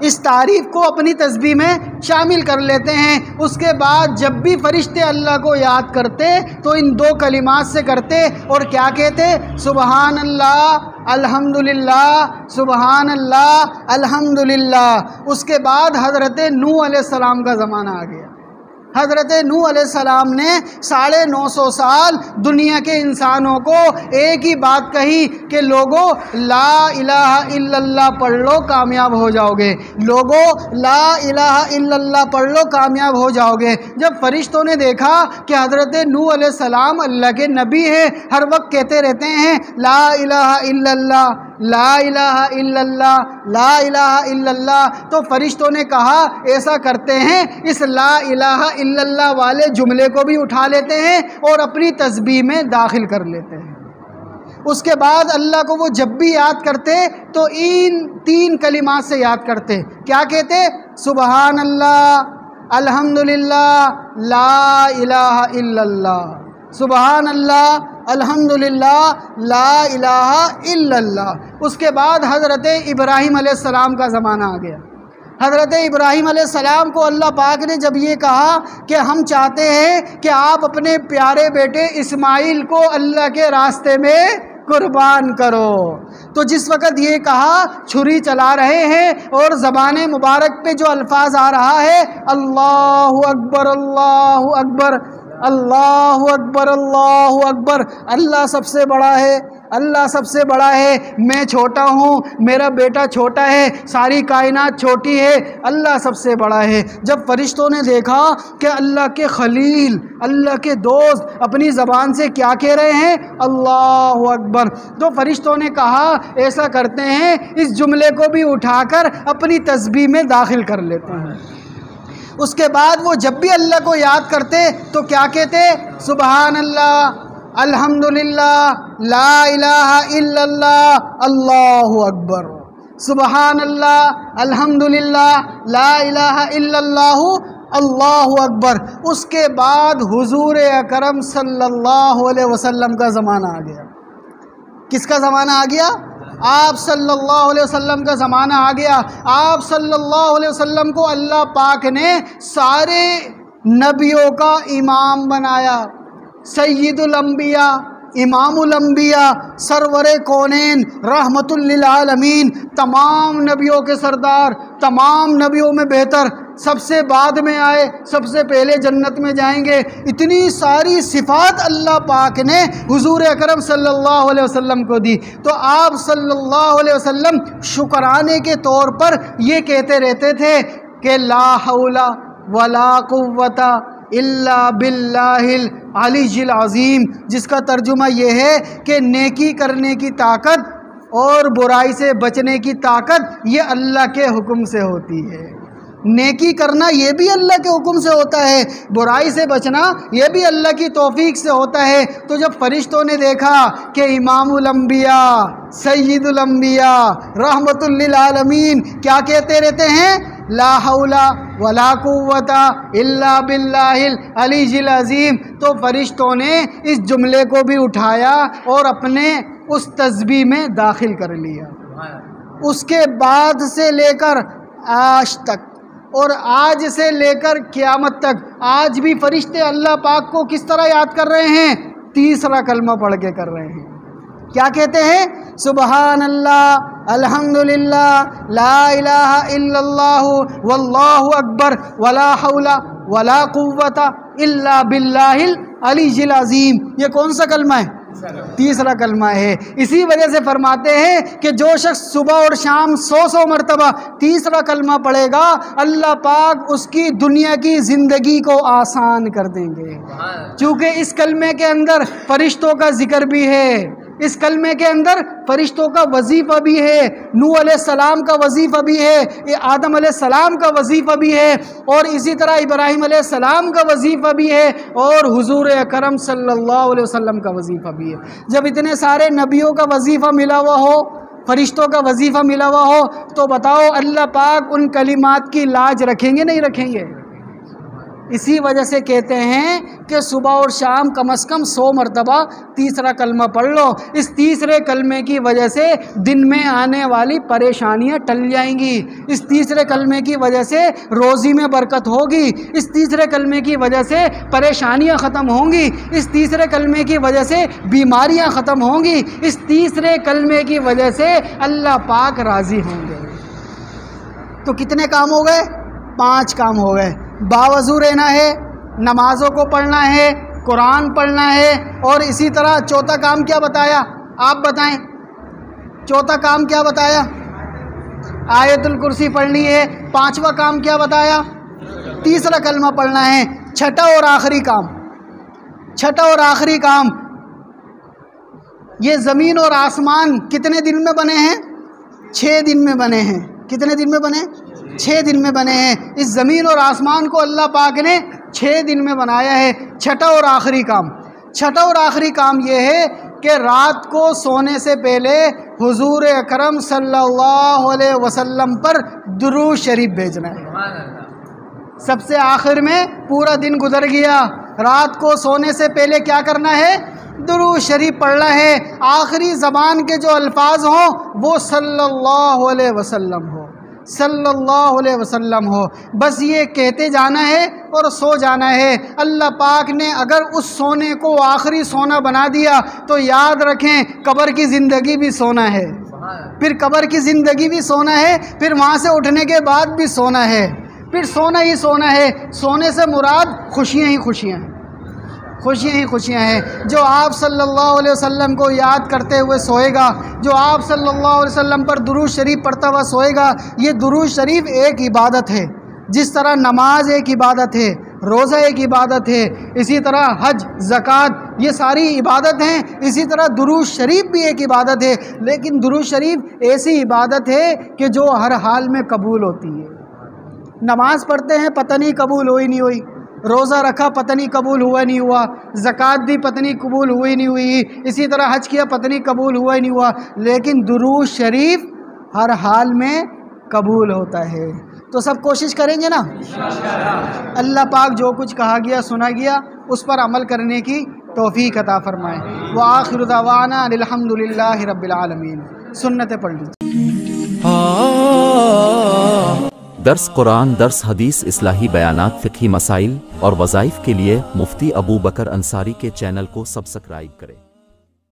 اس تعریف کو اپنی تسبیح میں شامل کر لیتے ہیں۔ اس کے بعد جب بھی فرشتے اللہ کو یاد کرتے تو ان دو کلمات سے کرتے، اور کیا کہتے؟ سبحان اللہ، الحمدللہ، سبحان اللہ، الحمدللہ۔ اس کے بعد حضرت نوح علیہ السلام کا زمانہ آ گیا۔ حضرت نوح علیہ السلام نے 950 سال دنیا کے انسانوں کو ایک ہی بات کہی کہ لوگوں لا الہ الا اللہ پڑھ لو کامیاب ہو جاؤ گے، لوگوں لا الہ الا اللہ پڑھ لو کامیاب ہو جاؤ گے۔ جب فرشتوں نے دیکھا کہ حضرت نوح علیہ السلام اللہ کے نبی ہیں، ہر وقت کہتے رہتے ہیں لا الہ الا اللہ، لا الہ الا اللہ، لا الہ الا اللہ، تو فرشتوں نے کہا ایسا کرتے ہیں اس لا الہ الا اللہ والے جملے کو بھی اٹھا لیتے ہیں اور اپنی تسبیح میں داخل کر لیتے ہیں۔ اس کے بعد اللہ کو وہ جب بھی یاد کرتے تو ان 3 کلمات سے یاد کرتے، کیا کہتے؟ سبحان اللہ، الحمدللہ، لا الہ الا اللہ، سبحان اللہ، الحمدللہ، لا الہ الا اللہ۔ اس کے بعد حضرت ابراہیم علیہ السلام کا زمانہ آ گیا۔ حضرت ابراہیم علیہ السلام کو اللہ پاک نے جب یہ کہا کہ ہم چاہتے ہیں کہ آپ اپنے پیارے بیٹے اسماعیل کو اللہ کے راستے میں قربان کرو، تو جس وقت یہ کہا چھری چلا رہے ہیں اور زبان مبارک پہ جو الفاظ آ رہا ہے اللہ اکبر، اللہ اکبر، اللہ اکبر، اللہ اکبر، اللہ سب سے بڑا ہے، اللہ سب سے بڑا ہے، میں چھوٹا ہوں، میرا بیٹا چھوٹا ہے، ساری کائنات چھوٹی ہے، اللہ سب سے بڑا ہے۔ جب فرشتوں نے دیکھا کہ اللہ کے خلیل، اللہ کے دوست اپنی زبان سے کیا کہہ رہے ہیں؟ اللہ اکبر، تو فرشتوں نے کہا ایسا کرتے ہیں اس جملے کو بھی اٹھا کر اپنی تسبیح میں داخل کر لیتے ہیں۔ اس کے بعد وہ جب بھی اللہ کو یاد کرتے تو کیا کہتے؟ سبحان اللہ، الحمدللہ، لا الہ الا اللہ، اللہ اکبر، سبحان اللہ، الحمدللہ، لا الہ الا اللہ، اللہ اکبر۔ اس کے بعد حضور اکرم صلی اللہ علیہ وسلم کا زمانہ آ گیا۔ کس کا زمانہ آ گیا؟ آپ صلی اللہ علیہ وسلم کا زمانہ آ گیا۔ آپ صلی اللہ علیہ وسلم کو اللہ پاک نے سارے نبیوں کا امام بنایا، سید الانبیاء، امام الانبیاء، سرور کونین، رحمت للعالمین، تمام نبیوں کے سردار، تمام نبیوں میں بہتر، سب سے بعد میں آئے، سب سے پہلے جنت میں جائیں گے، اتنی ساری صفات اللہ پاک نے حضور اکرم صلی اللہ علیہ وسلم کو دی۔ تو آپ صلی اللہ علیہ وسلم شکرانے کے طور پر یہ کہتے رہتے تھے کہ لا حول ولا قوت الا باللہ العلی العظیم، جس کا ترجمہ یہ ہے کہ نیکی کرنے کی طاقت اور برائی سے بچنے کی طاقت یہ اللہ کے حکم سے ہوتی ہے۔ نیکی کرنا یہ بھی اللہ کے حکم سے ہوتا ہے، برائی سے بچنا یہ بھی اللہ کی توفیق سے ہوتا ہے۔ تو جب فرشتوں نے دیکھا کہ امام الانبیاء، سید الانبیاء، رحمت للعالمین کیا کہتے رہتے ہیں؟ لا حول ولا قوت الا باللہ العلی العظیم، تو فرشتوں نے اس جملے کو بھی اٹھایا اور اپنے اس تسبیح میں داخل کر لیا۔ اس کے بعد سے لے کر آج تک اور آج سے لے کر قیامت تک آج بھی فرشتے اللہ پاک کو کس طرح یاد کر رہے ہیں؟ تیسرا کلمہ پڑھ کے کر رہے ہیں۔ کیا کہتے ہیں؟ سبحان اللہ، الحمدللہ، لا الہ الا اللہ، واللہ اکبر، ولا حول ولا قوت الا باللہ العلی العظیم۔ یہ کون سا کلمہ ہے؟ تیسرا کلمہ ہے۔ اسی وجہ سے فرماتے ہیں کہ جو شخص صبح اور شام 100 مرتبہ تیسرا کلمہ پڑھے گا، اللہ پاک اس کی دنیا کی زندگی کو آسان کر دیں گے، چونکہ اس کلمے کے اندر فرشتوں کا ذکر بھی ہے، اس کلمے کے اندر فرشتوں کا وظیفہ بھی ہے، نوح علیہ السلام کا وظیفہ بھی ہے، آدم علیہ السلام کا وظیفہ بھی ہے، اور اسی طرح ابراہیم علیہ السلام کا وظیفہ بھی ہے، اور حضور اکرم صلی اللہ علیہ وسلم کا وظیفہ بھی ہے۔ جب اتنے سارے نبیوں کا وظیفہ ملا ہوا ہو، فرشتوں کا وظیفہ ملا ہوا ہو، تو بتاؤ اللہ پاک ان کلمات کی لاج رکھیں گے نہیں رکھیں گے؟ اسی وجہ سے کہتے ہیں کہ صبح اور شام کم از کم 100 مرتبہ تیسرا کلمہ پڑھ لو۔ اس تیسرے کلمے کی وجہ سے دن میں آنے والی پریشانیاں ٹل جائیں گی، اس تیسرے کلمے کی وجہ سے روزی میں برکت ہوگی، اس تیسرے کلمے کی وجہ سے پریشانیاں ختم ہوں گی، اس تیسرے کلمے کی وجہ سے بیماریاں ختم ہوں گی، اس تیسرے کلمے کی وجہ سے اللہ پاک راضی ہوں گے۔ تو کتنے کام ہو گئے؟ 5 کام ہو گئے۔ باوضو رہنا ہے، نمازوں کو پڑھنا ہے، قرآن پڑھنا ہے، اور اسی طرح چوتھا کام کیا بتایا؟ آپ بتائیں، چوتھا کام کیا بتایا؟ آیت الکرسی پڑھنی ہے۔ 5واں کام کیا بتایا؟ تیسرا کلمہ پڑھنا ہے۔ چھٹا اور آخری کام، یہ زمین اور آسمان کتنے دن میں بنے ہیں؟ 6 دن میں بنے ہیں۔ کتنے دن میں بنے؟ 6 دن میں بنے ہیں۔ اس زمین اور آسمان کو اللہ پاک نے 6 دن میں بنایا ہے۔ چھٹا اور آخری کام یہ ہے کہ رات کو سونے سے پہلے حضور اکرم صلی اللہ علیہ وسلم پر درود شریف بھیجنا ہے۔ سب سے آخر میں پورا دن گزر گیا، رات کو سونے سے پہلے کیا کرنا ہے؟ درود شریف پڑھنا ہے۔ آخری زبان کے جو الفاظ ہوں وہ صلی اللہ علیہ وسلم ہو، صلی اللہ علیہ وسلم ہو۔ بس یہ کہتے جانا ہے اور سو جانا ہے۔ اللہ پاک نے اگر اس سونے کو آخری سونا بنا دیا تو یاد رکھیں قبر کی زندگی بھی سونا ہے، پھر قبر کی زندگی بھی سونا ہے، پھر وہاں سے اٹھنے کے بعد بھی سونا ہے، پھر سونا ہی سونا ہے۔ سونے سے مراد خوشیاں ہی خوشیاں ہیں، خوشیاں ہی خوشیاں ہیں۔ جو آپ صلی اللہ علیہ وسلم کو یاد کرتے ہوئے سوئے گا، جو آپ صلی اللہ علیہ وسلم پر درود شریف پڑھتا ہوا سوئے گا، یہ درود شریف ایک عبادت ہے۔ جس طرح نماز ایک عبادت ہے، روزہ ایک عبادت ہے، اسی طرح حج، زکوٰۃ یہ ساری عبادت ہیں، اسی طرح درود شریف بھی ایک عبادت ہے۔ لیکن درود شریف ایسی عبادت ہے کہ جو ہر حال میں قبول ہوتی ہے۔ نماز پڑھتے ہیں پتہ نہیں قبول ہوئی نہیں ہوئی، روزہ رکھا پتہ نہیں قبول ہوا نہیں ہوا، زکوٰۃ دی پتہ نہیں قبول ہوئی نہیں ہوئی، اسی طرح حج کیا پتہ نہیں قبول ہوا نہیں ہوا، لیکن درود شریف ہر حال میں قبول ہوتا ہے۔ تو سب کوشش کریں گے نا؟ اللہ پاک جو کچھ کہا گیا سنا گیا اس پر عمل کرنے کی توفیق عطا فرمائے۔ وآخر دعوانا الحمدللہ رب العالمین۔ سنتیں پڑھ لیجیے۔ درس قرآن، درس حدیث، اصلاحی بیانات، فقہی مسائل اور وظائف کے لیے مفتی ابو بکر انصاری کے چینل کو سبسکرائب کریں۔